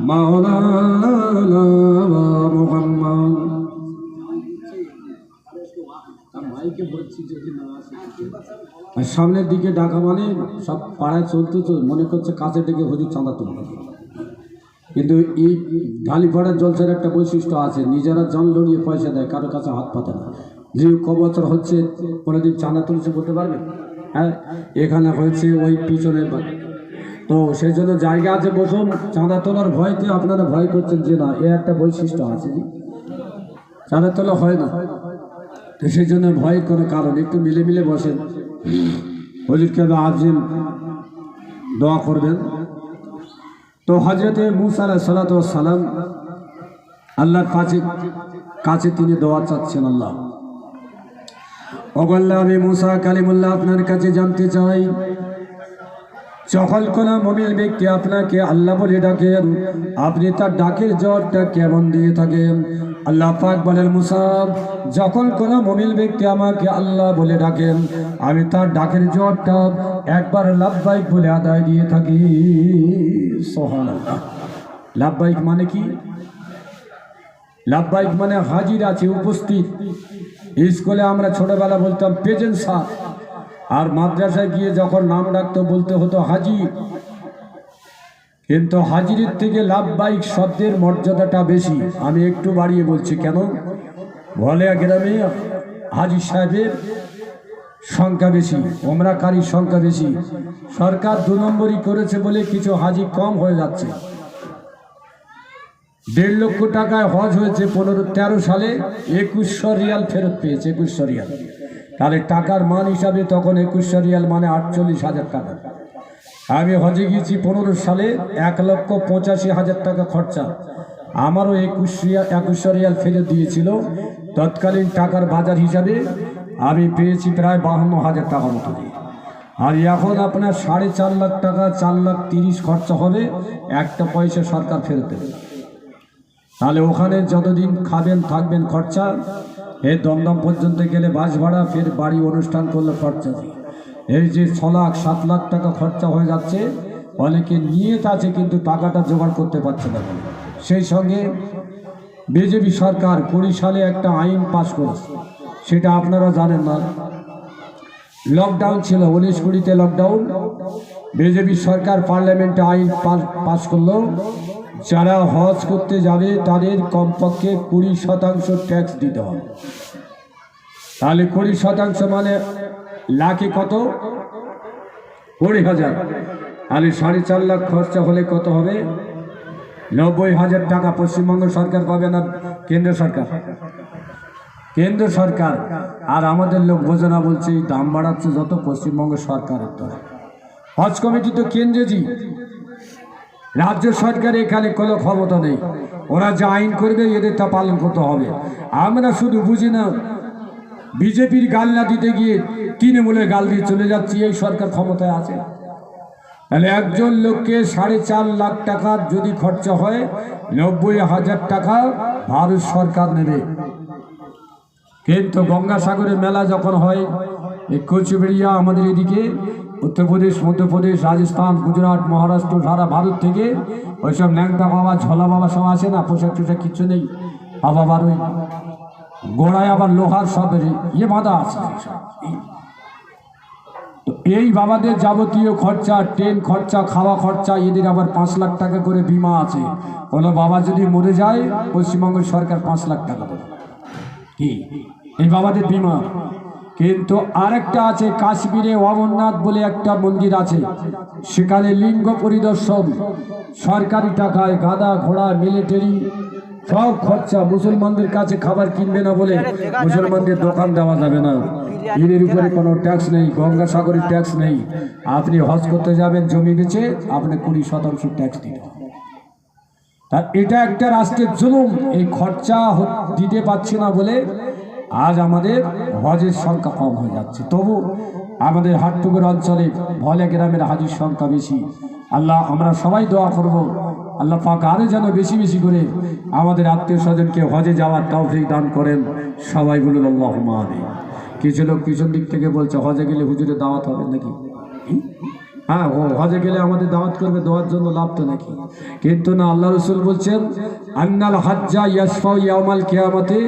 মাওলানা মুহাম্মদ। আর সামনের দিকে ডাকা মানে সব পাড়ায় চলতে তো মনে করছে কাছের দিকে হুজুর চাঁদা তুলবে। কিন্তু এই ঢালিপাড়ার জলসার একটা বৈশিষ্ট্য আছে, নিজেরা জন লড়িয়ে পয়সা দেয়, কারো কাছে হাত পাতে না। যে ক বছর হচ্ছে কোনোদিন চাঁদা তুলছে বলতে পারবে? হ্যাঁ, এখানে হয়েছে ওই পিছনের। তো সেই জন্য জায়গা আছে বসুন। চাঁদা তোলার ভয়তে আপনারা ভয় করছেন যে না, এ একটা বৈশিষ্ট্য আছে, চাঁদা তোলা হয় না। তো সেই জন্য ভয়ের কোনো কারণ, একটু মিলে মিলে বসেন। হুজুরকে আজিম দোয়া করবেন। তো হযরতে মুসা আলাইহিস সালাম আল্লাহর কাছে তিনি দোয়া চাচ্ছেন। আল্লাহ, ওগল্লাহ আমি মুসা কালিমুল্লাহ আপনার কাছে জানতে চাই, যখন কোন মুমিন ব্যক্তি আপনাকে আল্লাহ বলে ডাকেন, আপনি তার ডাকের জবাবটা কেমন দিয়ে থাকেন? আল্লাহ পাক বলেন, মুসা, যখন কোন মুমিন ব্যক্তি আমাকে আল্লাহ বলে ডাকেন, আমি তার ডাকের জবাবটা একবার লাব্বাইক বলে আদায় দিয়ে থাকি। সুবহানাল্লাহ। লাব্বাইক মানে কি? লাব্বাইক মানে হাজির আছে, উপস্থিত। স্কুলে আমরা ছোটবেলা বলতাম প্রেজেন্ট স্যার, আর মাদ্রাসায় গিয়ে যখন নাম ডাকতো বলতে হতো হাজির। কিন্তু হাজিরের থেকে লাব্বাইক শব্দের মর্যাদাটা বেশি। আমি একটু বাড়িয়ে বলছি কেন? ভলেয়া গ্রামে হাজির সাহেবের সংখ্যা বেশি, ওমরাকারীর সংখ্যা বেশি। সরকার 2 নম্বরই করেছে বলে কিছু হাজি কম হয়ে যাচ্ছে। 1.5 লক্ষ টাকায় হজ হয়েছে 13 সালে, 2100 রিয়াল ফেরত পেয়েছে। 2100 রিয়াল, তাহলে টাকার মান হিসাবে তখন 2100 রিয়াল মানে 48,000 টাকা। আমি হজে গিয়েছি 15 সালে, 1,85,000 টাকা খরচা। আমারও 2100 রিয়াল ফেরত দিয়েছিল। তৎকালীন টাকার বাজার হিসাবে আমি পেয়েছি প্রায় 52,000 টাকা মতো। আর এখন আপনার 4.5 লাখ টাকা, 4,30,000 খরচা হবে, একটা পয়সা সরকার ফেরত দেবে। তাহলে ওখানে যতদিন খাবেন থাকবেন খরচা, এই দমদম পর্যন্ত গেলে বাস ভাড়া, ফের বাড়ি অনুষ্ঠান করলে খরচা। এই যে 6 লাখ 7 লাখ টাকা খরচা হয়ে যাচ্ছে। অনেকে নিয়ত আছে কিন্তু টাকাটা জোগাড় করতে পারছে না। সেই সঙ্গে বিজেপি সরকার 20 সালে একটা আইন পাশ করেছে, সেটা আপনারা জানেন না। লকডাউন ছিল, 19-20তে লকডাউন। বিজেপি সরকার পার্লামেন্টে আইন পাশ করলো, যারা হজ করতে যাবে তাদের কমপক্ষে 20% ট্যাক্স দিতে হবে। তাহলে 20% মানে লাখে কত? 20,000। তাহলে 4.5 লাখ খরচা হলে কত হবে? 90,000 টাকা পশ্চিমবঙ্গ সরকার পাবে না কেন্দ্র সরকার? কেন্দ্র সরকার। আর আমাদের লোক বোঝে না, বলছে এই দাম বাড়াচ্ছে যত পশ্চিমবঙ্গ সরকারের। তো হজ কমিটি তো কেন্দ্রেজি, রাজ্য সরকার এখানে কোনো ক্ষমতা নেই। ওরা যা আইন করবে এদের তা পালন করতে হবে। আমরা শুধু বুঝি না, বিজেপির গাল না দিতে গিয়ে তৃণমূলের গাল দিয়ে চলে যাচ্ছি, এই সরকার ক্ষমতায় আছে। তাহলে একজন লোককে 4.5 লাখ টাকার যদি খরচা হয়, 90,000 টাকা ভারত সরকার নেবে। কিন্তু গঙ্গাসাগরে মেলা যখন হয়, এই কোচবিহার আমাদের এদিকে উত্তরপ্রদেশ, মধ্যপ্রদেশ, রাজস্থান, গুজরাট, মহারাষ্ট্র, সারা ভারত থেকে ওইসব ন্যাংটা বাবা, ঝোলা বাবা সব আসে না, পোশাক টোশাক কিচ্ছু নেই। আবার ওই গোড়ায় আবার লোহার সব বাঁধা আছে। তো এই বাবাদের যাবতীয় খরচা, ট্রেন খরচা, খাওয়া খরচা, এদের আবার 5 লাখ টাকা করে বিমা আছে। কোনো বাবা যদি মরে যায়, পশ্চিমবঙ্গের সরকার 5 লাখ টাকা দেবে, কি এই বাবাদের বিমা। কিন্তু আরেকটা আছে, কাশ্মীরে অমরনাথ বলে একটা মন্দির আছে, সেখানে লিঙ্গ পরিদর্শন সরকারি টাকায়, গাদা ঘোড়া, মিলিটারি সব খরচা। মুসলমানদের কাছে খাবার কিনবে না বলে মুসলমানদের দোকান দেওয়া যাবে না, এর উপরে কোনো ট্যাক্স নেই, গঙ্গাসাগরের ট্যাক্স নেই। আপনি হজ করতে যাবেন, জমি বেচে আপনি 20% ট্যাক্স দিতে হবে। তা এটা একটা রাষ্ট্রের জুলুম। এই খরচা দিতে পারছে না বলে আজ আমাদের হজের সংখ্যা কম হয়ে যাচ্ছে। তবু আমাদের হাটপুকুর অঞ্চলে ভলে গ্রামের হাজির সংখ্যা বেশি। আল্লাহ, আমরা সবাই দোয়া করব, আল্লাহ পাক আরও যেন বেশি বেশি করে আমাদের আত্মীয় স্বজনকে হজে যাওয়ার তৌফিক দান করেন। সবাই বলুন আল্লাহুম্মা আমিন। কিছু লোক পিছন দিক থেকে বলছে হজে গেলে হুজুরের দাওয়াত হবে নাকি? হ্যাঁ, ও হজে গেলে আমাদের দাওয়াত করবে, দেওয়ার জন্য লাভ তো নাকি? কিন্তু না, আল্লাহ রসুল বলছেন আন্নাল হাজ্জা ইয়াশফাউ ইয়াউমাল কিয়ামাতে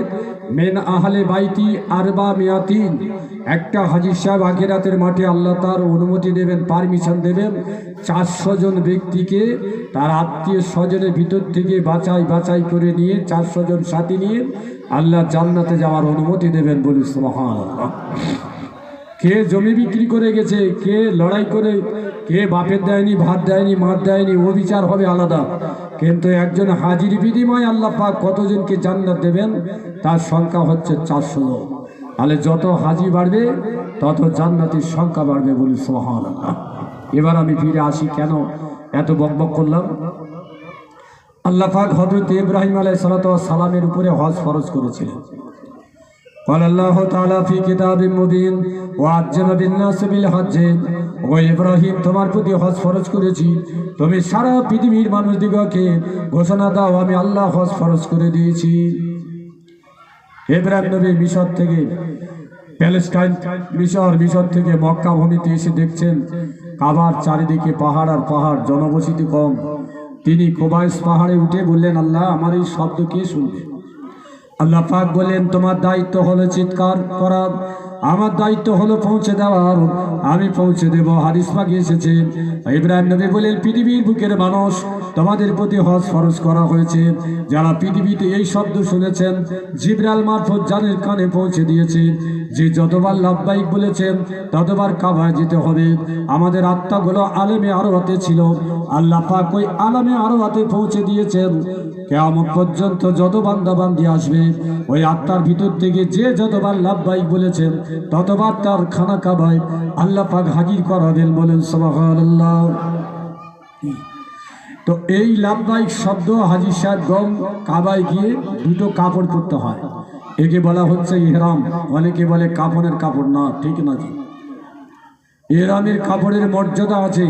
মিন আহলে বাইতি আরবা মিয়াতিন। একটা হাজির সাহেব আখিরাতের মাঠে আল্লাহ তার অনুমতি দেবেন, পারমিশন দেবেন, 400 জন ব্যক্তিকে তার আত্মীয় স্বজনের ভিতর থেকে বাছাই করে নিয়ে 400 জন সাথী নিয়ে আল্লাহ জান্নাতে যাওয়ার অনুমতি দেবেন। বলি সুবহানাল্লাহ। কে জমি বিক্রি করে গেছে, কে লড়াই করে, কে বাপের দেয়নি, ভাত দেয়নি, মার দেয়নি, ও বিচার হবে আলাদা। কিন্তু একজন হাজির বিনিময় আল্লাহ পাক কতজনকে জান্নাত দেবেন, তার সংখ্যা হচ্ছে 400 জন। তাহলে যত হাজি বাড়বে তত জান্নাতের সংখ্যা বাড়বে। বলি সুবহানাল্লাহ। এবার আমি ফিরে আসি, কেন এত বকবক করলাম? আল্লাহ পাক হযরত ইব্রাহিম আলাইহিস সালামের উপরে হজ ফরজ করেছিলেন। قال الله تعالى في كتاب مبين وعجل بالناس بالحج ও ইব্রাহিম, তোমার প্রতি হজ ফরজ করেছি, তুমি সারা পৃথিবীর মানুষদিগকে ঘোষণা দাও আমি আল্লাহ হজ ফরজ করে দিয়েছি। ইব্রাহিম নবী মিশর থেকে প্যালেস্টাইন, মিশর থেকে মক্কা ভূমিতে এসে দেখছেন কাবার চারিদিকে পাহাড় আর পাহাড়, জনবসতি কম। তিনি কোবাইস পাহাড়ে উঠে বললেন, আল্লাহ আমার এই শব্দ কে শুনবে? আল্লাহ পাক বলেন, তোমার দায়িত্ব হলো চিৎকার করা, আমার দায়িত্ব হলো পৌঁছে দেওয়ার, আমি পৌঁছে দেব। হাদিস পাকে এসেছে। ইব্রাহিম নবী বলেন, পৃথিবীর বুকের মানুষ, তোমাদের প্রতি হজ ফরজ করা হয়েছে। যারা পৃথিবীতে এই শব্দ শুনেছেন, জিবরাইল মারফত জানের কানে পৌঁছে দিয়েছে যে যতবার লাব্বাইক বলেছেন ততবার কাবায় যেতে হবে। আমাদের আত্মাগুলো আলেমে আরওয়াতে ছিল, আল্লাহ পাক ওই আলেমে আরওয়াতে পৌঁছে দিয়েছেন। কিয়ামত পর্যন্ত যত বান্দা বান্দি আসবে, ওই আত্মার ভিতর থেকে যে যতবার লাব্বাইক বলেছেন ততবার তার খানা কাবায় আল্লাহ পাক হাজির করাবেন। বলেন সুবহানাল্লাহ। তো এই লাব্বাইক শব্দ হাজির সাহেব গম কাবায় গিয়ে দুটো কাপড় পরতে হয়, একে বলা হচ্ছে ইহরাম। অনেকে বলে কাফনের কাপড়, না, ঠিক না। ইহরামের কাপড়ের মর্যাদা আছে।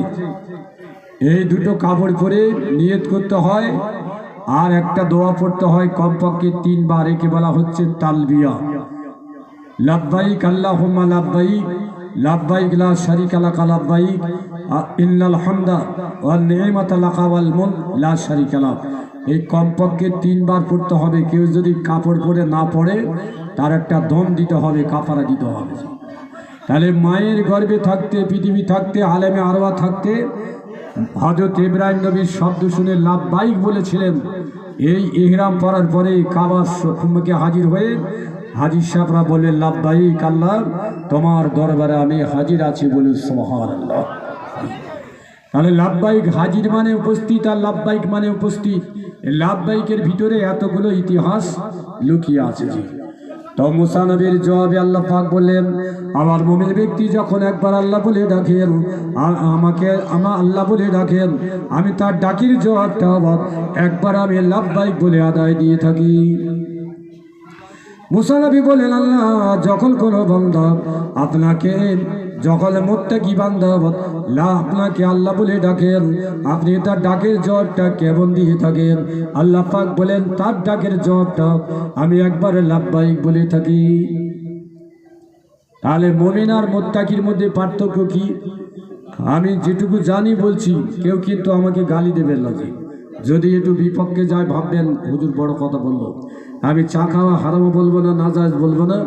এই দুটো কাপড় পরে নিয়ত করতে হয়, আর একটা দোয়া পড়তে হয় কমপক্ষে 3 বার, একে বলা হচ্ছে তালবিয়া। লাব্বাইক আল্লাহুম্মা লাব্বাইক, লাব্বাইক লা শারীকা লাকা লাব্বাইক, ইন্নাল হামদা ওয়ান নি'মাতা লাকা ওয়াল মুলক লা শারীকা লাক। এই কমপক্ষে 3 বার পড়তে হবে। কেউ যদি কাপড় পরে না পড়ে তার একটা দম দিতে হবে, কাফারা দিতে হবে। তাহলে মায়ের গর্ভে থাকতে, পৃথিবী থাকতে, আলেমে আরওয়া থাকতে হযরত ইব্রাহিম নবীর শব্দ শুনে লাব্বাইক বলেছিলেন। এই ইহরাম পরার পরে কাবার সম্মুখে হাজির হয়ে হাজির সাহেবরা বললেন, লাব্বাইক আল্লাহ, তোমার দরবারে আমি হাজির আছি, বলে সুবহানাল্লাহ। তাহলে লাব্বাইক হাজির মানে উপস্থিত, আর লাব্বাইক মানে উপস্থিত। লাব্বাইকের ভিতরে এতগুলো ইতিহাস লুকিয়ে আছে। তো মুসা নবীর জবাবে আল্লাহ পাক বললেন, আমার মুমিন ব্যক্তি যখন একবার আল্লাহ বলে ডাকেন, আমাকে আল্লাহ বলে ডাকেন, আমি তার ডাকির জবাবটা একবার আমি লাব্বাইক বলে আদায় দিয়ে থাকি। মুসা নবী বলেন, আল্লাহ যখন কোনো বান্দা আপনাকে, যখন মুত্তাকি বান্দা আপনাকে আল্লাহ বলে ডাকেন, আপনি তার ডাকের জবাবটা কেমন দিয়ে থাকেন? আল্লাহ পাক বলেন, তার ডাকের জবাবটা আমি একবার লাব্বাইক বলে থাকি। তাহলে মুমিন আর মুত্তাকির মধ্যে পার্থক্য কি? আমি যেটুকু জানি বলছি, কেউ কিন্তু আমাকে গালি দেবেন না। যদি একটু বিপক্ষে যায় ভাববেন হুজুর বড় কথা বললো। আমি চা খাওয়া হারামও বলবো না, নাজায়েজ বলবো না,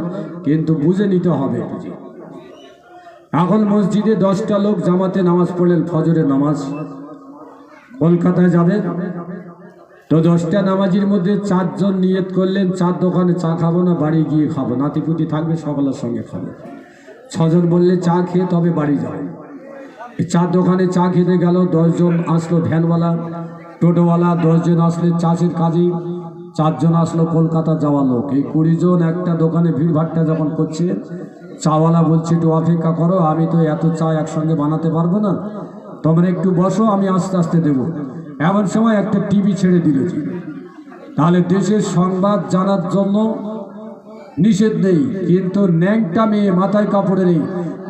কিন্তু বুঝে নিতে হবে। এখন মসজিদে 10টা লোক জামাতে নামাজ পড়লেন, ফজরের নামাজ, কলকাতায় যাবে। তো 10টা নামাজির মধ্যে 4 জন নিয়ত করলেন, 4 দোকানে চা খাবো না, বাড়ি গিয়ে খাবো, নাতিপুতি থাকবে সকলের সঙ্গে খাবো। 6 জন বললে চা খেয়ে তবে বাড়ি যাও। 4 দোকানে চা খেতে গেল, 10 জন আসলো ভ্যানওয়ালা, টোটোওয়ালা, 10 জন আসলে চাষের কাজে, 4 জন আসলো কলকাতা যাওয়া লোক। এই 20 জন একটা দোকানে ভিড়ভাট্টা যখন করছে, চাওয়ালা বলছে একটু অপেক্ষা করো, আমি তো এত চা একসঙ্গে বানাতে পারবো না, তোমরা একটু বসো, আমি আস্তে আস্তে দেবো। এমন সময় একটা টিভি ছেড়ে দিল। তাহলে দেশের সংবাদ জানার জন্য নিষেধ নেই, কিন্তু ন্যাংটা মেয়ে, মাথায় কাপড় নেই,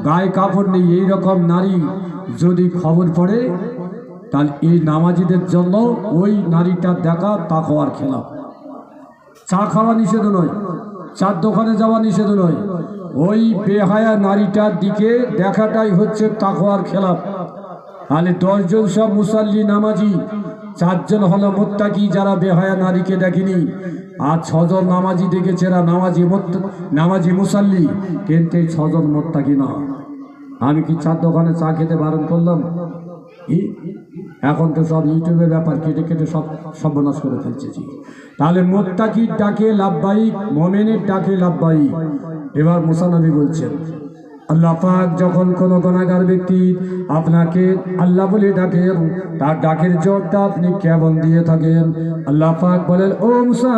গায়ে কাপড় নেই, এইরকম নারী যদি খবর পড়ে, তাহলে এই নামাজিদের জন্য ওই নারীটা দেখা তাকওয়ার খেলাফ। চা খাওয়া নিষেধ নয়, চার দোকানে যাওয়া নিষেধ নয়, ওই বেহায়া নারীটার দিকে দেখাটাই হচ্ছে তাকওয়ার খেলাফ। তাহলে 10 জন সব মুসাল্লি নামাজি, 4 জন হলো মুত্তাকি যারা বেহায়া নারীকে দেখেনি, আর 6 জন নামাজি দেখেছে, এরা নামাজি মুসাল্লি, কিন্তু এই 6 জন মুত্তাকি না। আমি কি 4 দোকানে চা খেতে বারণ করলাম? এখন তো সব ইউটিউবের ব্যাপার, কেটে কেটে সব সর্বনাশ করে ফেলছে। তাহলে মুত্তাকির ডাকে লাব্বাইক, মুমিনের ডাকে লাব্বাইক। এবার মুসা নবী বলছেন, আল্লাহ পাক যখন কোনো গুনাহগার ব্যক্তি আপনাকে আল্লাহ বলে ডাকেন, তার ডাকের জবাবটা আপনি কেমন দিয়ে থাকেন? আল্লাহ পাক বলেন, ও মুসা,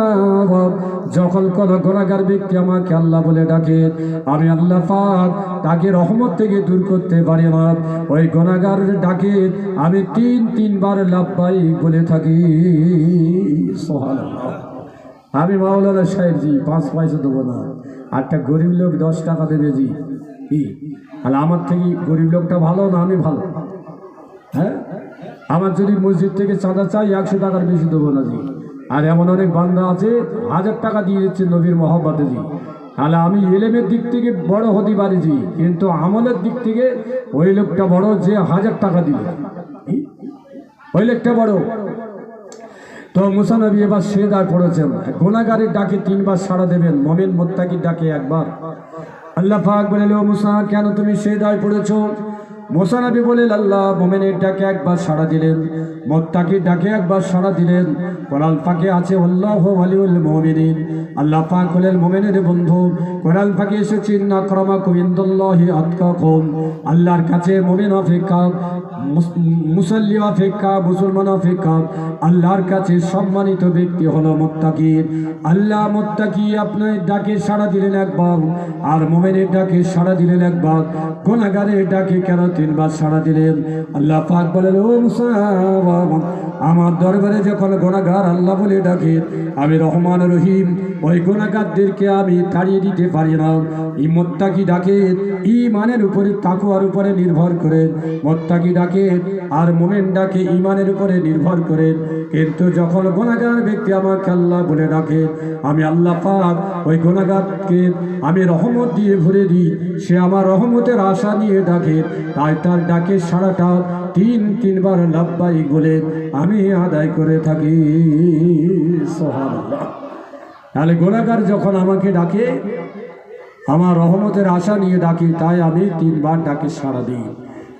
যখন কোনো গুনাহগার ব্যক্তি আমাকে আল্লাহ বলে ডাকে, আমি আল্লাহ পাক তাকে রহমত থেকে দূর করতে পারি না। ওই গুনাহগারের ডাকে আমি 3 বার লাব্বাইক বলে থাকি। সুবহানাল্লাহ। আমি মাওলানা সাহেব জি 5 পয়সা দেবো না, একটা গরিব লোক 10 টাকা দেবে জি, তাহলে আমার থেকে গরিব লোকটা ভালো না আমি ভালো? হ্যাঁ, আমার যদি মসজিদ থেকে চাঁদা চাই 100 টাকার বেশি দেবো না জি। আর এমন অনেক বান্দা আছে 1000 টাকা দিয়ে দিচ্ছে নবীর মহব্বতে জি। তাহলে আমি এলেমের দিক থেকে বড় হতে পারি জি, কিন্তু আমলের দিক থেকে ওই লোকটা বড় যে 1000 টাকা দিবে, ওই লোকটা বড়। তো মুসা নবী এবার সেজদায় পড়েছেন। গুনাহগারের ডাকে 3 বার সাড়া দেবেন, মুমিন মুত্তাকির ডাকে একবার। আল্লাহ পাক বলেন, ও মুসা, কেন তুমি সেজদায় পড়েছো? মুসা নবী বলেন, আল্লাহ মুমিনের ডাকে একবার সাড়া দিলেন, মুত্তাকির ডাকে একবার সাড়া দিলেন। কোরআন পাকে আছে, আল্লাহু ওয়ালিউল মুমিনিন, আল্লাহ পাক হলেন মুমিনের বন্ধু। কোরআন পাকে এসেছে, ইন্না আক্রামাকুম ইনদাল্লাহি আতকাকুম, আল্লাহর কাছে মুমিন অপেক্ষা, মুসল্লি অপেক্ষা, মুসলমান অপেক্ষা আল্লাহর কাছে সম্মানিত ব্যক্তি হলো মুত্তাকি। আল্লাহ মুত্তাকি আপনার ডাকে সাড়া দিলেন একবার, আর মুমিনের ডাকে সাড়া দিলেন একবার। গুনাহগারের ডাকে কেন 3 বার সাড়া দিলেন? আল্লাহ পাক বলেন, ও মুসা, আমার দরবারে যখন গুনাহগার আল্লাহ বলে ডাকে, আমি রহমান রহিম, ওই গুনাহগারদেরকে আমি তাড়িয়ে দিতে পারি না। এই মুত্তাকি ডাকে ঈমানের উপরে, তাকওয়ার উপরে নির্ভর করে মুত্তাকি ডাকে, আর মুমিন ডাকে ঈমানের উপরে নির্ভর করে। কিন্তু যখন গুনাহগার ব্যক্তি আমাকে আল্লাহ বলে ডাকে, আমি আল্লাহ পাক ওই গুনাহগারকে আমি রহমত দিয়ে ভরে দিই। সে আমার রহমতের আশা নিয়ে ডাকে, তাই তার ডাকে সাড়াটা তিনবার লাব্বাইক বলে আমি আদায় করে থাকি। সুবহানাল্লাহ। তাহলে গুনাহগার যখন আমাকে ডাকে, আমার রহমতের আশা নিয়ে ডাকি, তাই আমি তিনবার ডাকে সাড়া দিই।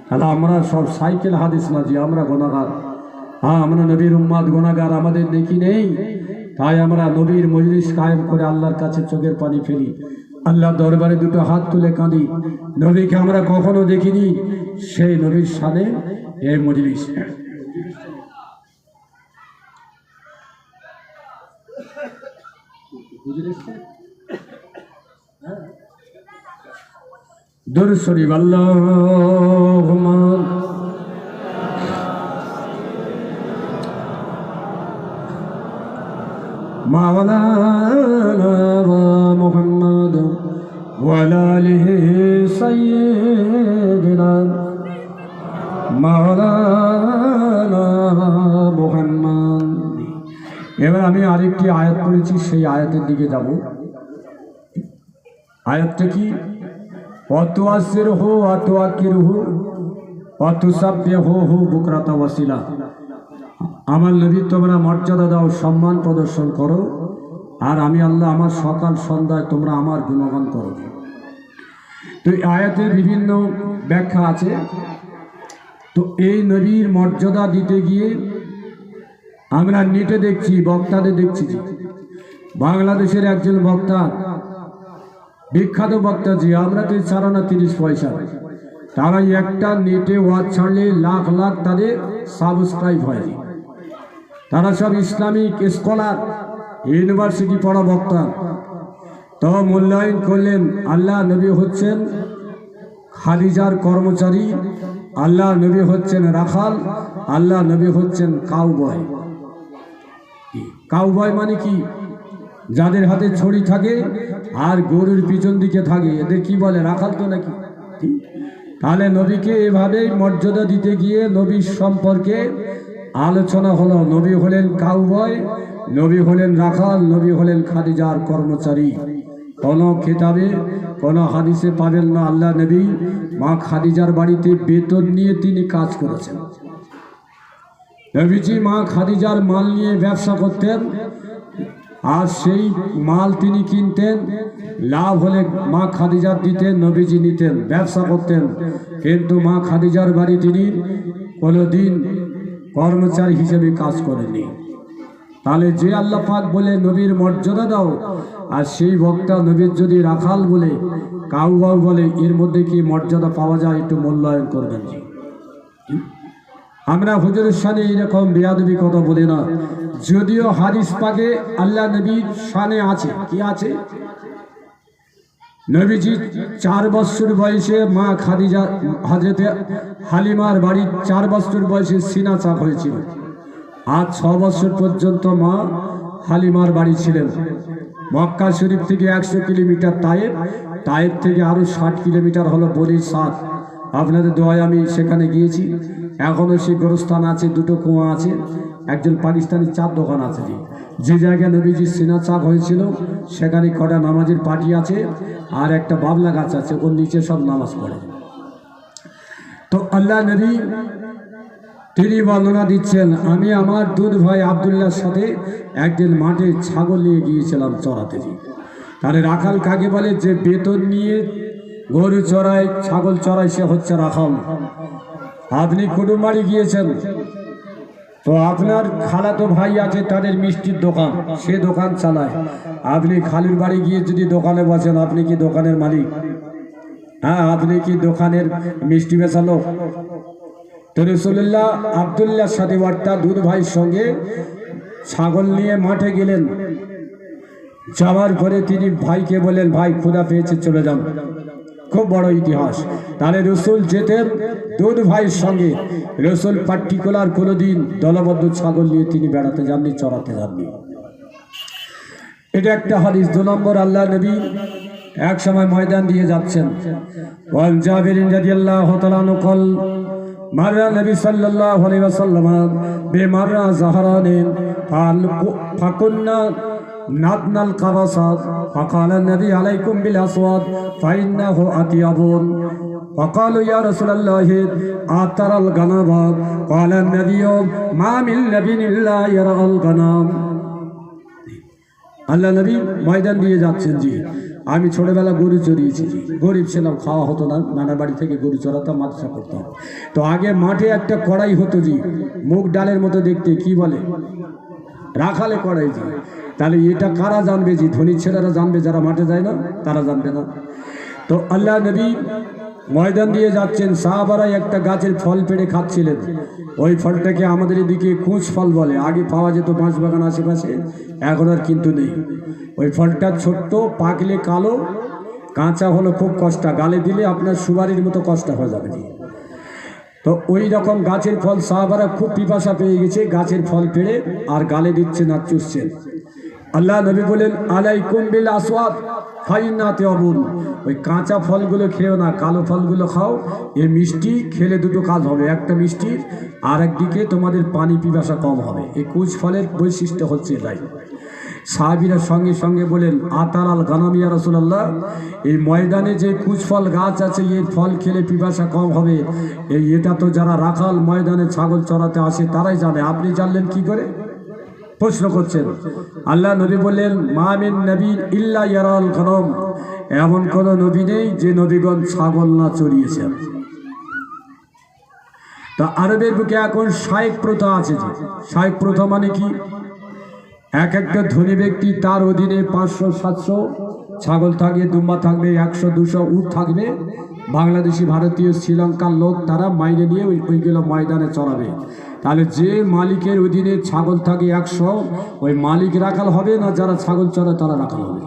তাহলে আমরা সব সাইকেল হাদিস না যে আমরা গুনাহগার। হ্যাঁ, আমরা নবীর উম্মাদ, গুনাহগার আমাদের দেখি নেই, তাই আমরা নবীর মজলিস কায়েম করে আল্লাহর কাছে চোখের পানি ফেলি, আল্লাহর দরবারে দুটো হাত তুলে কাঁদি। নবীকে আমরা কখনো দেখিনি, সেই নবীর শানে এই মজলিস। দুরূদ শরীফ। আল্লাহুম্মা মাওলানা মুহাম্মদ ওয়া আলা আলিহি সাইয়্যিদিনা মাওলানা মুহাম্মদ। এবার আমি আরেকটি আয়াত পড়েছি, সেই আয়াতের দিকে যাব। আয়াতটা কি? ওয়াতুআসসিরহু ওয়াতুআক্কিরহু ওয়াতুসাব্বিহুহু বুকরাতা ওয়াসিলা। আমার নবী তোমরা মর্যাদা দাও, সম্মান প্রদর্শন করো, আর আমি আল্লাহ আমার সকাল সন্ধ্যায় তোমরা আমার গুণগান করো। তো এই আয়াতের বিভিন্ন ব্যাখ্যা আছে। তো এই নবীর মর্যাদা দিতে গিয়ে আমরা নেটে দেখছি, বক্তাদের দেখছি, বাংলাদেশের একজন বক্তা, বিখ্যাত বক্তা, যে আমরা তো ছাড়া না 30 পয়সা, তারা একটা নেটে ওয়াজ ছাড়লে লাখ লাখ তাদের সাবস্ক্রাইব হয়। তারা সব ইসলামিক স্কলার, ইউনিভার্সিটি পড়া বক্তা। তো মূল্যায়ন করলেন আল্লাহ নবী হচ্ছেন খাদিজার কর্মচারী, আল্লাহ নবী হচ্ছেন রাখাল, আল্লাহ নবী হচ্ছেন কাউবয়। কাউবয় মানে কি? যাদের হাতে ছড়ি থাকে আর গরুর পিছন দিকে থাকে, এদের কি বলে? রাখাল তো নাকি? তাহলে নবীকে এভাবেই মর্যাদা দিতে গিয়ে নবীর সম্পর্কে আলোচনা হলো। নবী হলেন কাউবয়, নবী হলেন রাখাল, নবী হলেন খাদিজার কর্মচারী। কোনো কিতাবে কোনো হাদিসে পাবেন না আল্লাহ নবী মা খাদিজার বাড়িতে বেতন নিয়ে তিনি কাজ করেছেন। নবীজি মা খাদিজার মাল নিয়ে ব্যবসা করতেন, আর সেই মাল তিনি কিনতেন, লাভ হলে মা খাদিজার দিতেন, নবীজি নিতেন, ব্যবসা করতেন। কিন্তু মা খাদিজার বাড়ি তিনি কোনোদিন কর্মচারী হিসেবে কাজ করেননি। তাহলে যে আল্লাহ পাক বলে নবীর মর্যাদা দাও, আর সেই বক্তা নবীর যদি রাখাল বলে, কাউবাউ বলে, এর মধ্যে কি মর্যাদা পাওয়া যায়? একটু মূল্যায়ন করবেন। আমরা হুজুরের শানে এরকম বেয়াদবি কথা বলি না, যদিও হাদিস পাকে আল্লাহ নবীর শানে আছে। কি আছে? নবীজি 4 বছর বয়সে মা খাদিজা হযরতে হালিমার বাড়ি 4 বছর বয়সে সিনা চাপ হয়েছিল, আর 6 বছর পর্যন্ত মা হালিমার বাড়ি ছিলেন। মক্কা শরীফ থেকে 100 কিলোমিটার তায়েফ, তায়েফ থেকে আরো 60 কিলোমিটার হলো বলির সাদ। আপনাদের দোয়ায় আমি সেখানে গিয়েছি। এখনো সেই গোরস্থান আছে, 2টো কুয়া আছে, একজন পাকিস্তানি চার দোকান আছে। যে জায়গায় নবীজির সিনা চাপ হয়েছিল সেখানে কটা নামাজের পার্টি আছে, আর একটা বাবলা গাছ আছে, ওর নিচে সব নামাজ পড়ে। তো আল্লাহ নবী তিনি বর্ণনা দিচ্ছেন, আমি আমার দুধ ভাই আব্দুল্লাহর সাথে একদিন মাঠে ছাগল নিয়ে গিয়েছিলাম চড়াতে। তাহলে রাখাল কাকে বলে? যে বেতন নিয়ে গরু চড়ায়, ছাগল চড়ায়, সে হচ্ছে রাখাল। আপনি কুটুম বাড়ি গিয়েছেন, তো আপনার খালাতো ভাই আছে, তাদের মিষ্টির দোকান, সে দোকান চালায়। আপনি খালুর বাড়ি গিয়ে যদি দোকানে বসেন, আপনি কি দোকানের মালিক? হ্যাঁ, আপনি কি দোকানের মিষ্টি বেচা লোক? তো রাসূলুল্লাহ আব্দুল্লাহর সাথে বার্তা দুধ ভাইয়ের সঙ্গে ছাগল নিয়ে মাঠে গেলেন। যাওয়ার পরে তিনি ভাইকে বললেন, ভাই ক্ষুধা পেয়েছে, চলে যান। খুব বড় ইতিহাস। তাহলে রসুল যেতেন দুধ ভাইয়ের সঙ্গে। রসুল পার্টিকুলার কোনোদিন দলবদ্ধ ছাগল নিয়ে তিনি বেড়াতে যাননি, চড়াতে যাননি। এটা একটা হাদিস। 2 নম্বর, আল্লাহ নবী এক সময় ময়দান দিয়ে যাচ্ছেন। ওয়ান জাবির রাদিয়াল্লাহু তাআলা আনহু قال মাররা নবী সাল্লাল্লাহু আলাইহি ওয়াসাল্লাম বিমাররা জাহরানিন ফাকুন্না নাদনাল কাবাসাত ফাকালা নবী আলাইকুম বিল আসওয়াদ ফাইন্নাহু আতিয়াবুন وقالوا يا رسول الله أترى الغنم قال النبي ما من نبي إلا يرى الغنم আল্লাহ নবী ময়দান দিয়ে যাচ্ছেন জি আমি ছোটবেলা গরু চড়িয়েছি জি গরিব ছিলাম খাওয়া হতো না নানা বাড়ি থেকে গরু চড়াতাম মাদ্রাসা করতাম তো আগে মাঠে একটা কড়াই হতো জি মুগ ডালের মতো দেখতে কি বলে রাখালে কড়াই জি তাহলে এটা কারা জানবে জি ধনী ছেলেরা জানবে যারা মাঠে যায় না তারা জানবে না তো আল্লাহ নবী ময়দান দিয়ে যাচ্ছেন সাহাবারা একটা গাছের ফল পেড়ে খাচ্ছিলেন ওই ফলটাকে আমাদের এদিকে কুঁচ ফল বলে আগে পাওয়া যেত বাঁশ বাগান আশেপাশে এখন আর কিন্তু নেই ওই ফলটা ছোট্ট পাকলে কালো কাঁচা হলো খুব কষ্ট গালে দিলে আপনার সুপারির মতো কষ্ট হয়ে যাবে তো ওই রকম গাছের ফল সাহাবারা খুব পিপাসা পেয়ে গেছে গাছের ফল পেড়ে আর গালে দিচ্ছেন আর চুষছেন আল্লাহ নবী বলেন আলাইকুম বিল আসওয়াদ ফাইনাতে অবুন ওই কাঁচা ফলগুলো খেও না কালো ফলগুলো খাও এই মিষ্টি খেলে দুটো কাজ হবে একটা মিষ্টি আর একদিকে তোমাদের পানি পিপাসা কম হবে এই কুচ ফলের বৈশিষ্ট্য হচ্ছে তাই সাহাবীরা সঙ্গে সঙ্গে বলেন আতারাল গানাম ইয়া রাসূলুল্লাহ এই ময়দানে যে কুচ ফল গাছ আছে এর ফল খেলে পিপাসা কম হবে এটা তো যারা রাখাল ময়দানে ছাগল চড়াতে আসে তারাই জানে আপনি জানলেন কি করে প্রশ্ন করছেন আল্লাহ নবী বললেন মা মিন নবী ইল্লা ইয়ারাল গানাম এমন কোন নবী নেই যে নবীগণ ছাগল না চড়িয়েছেন তা আরবের বুকে এখন শায়েক প্রথা আছে যে শায়েক প্রথা মানে কি এক একটা ধনী ব্যক্তি তার অধীনে 500-700 ছাগল থাকবে দুম্বা থাকবে 100-200 উট থাকবে বাংলাদেশি ভারতীয় শ্রীলঙ্কার লোক তারা মাইনে নিয়ে ওইগুলো ময়দানে চড়াবে তাহলে যে মালিকের অধীনে ছাগল থাকে 100 ওই মালিক রাখাল হবে না যারা ছাগল চড়ায় তারা রাখাল হবে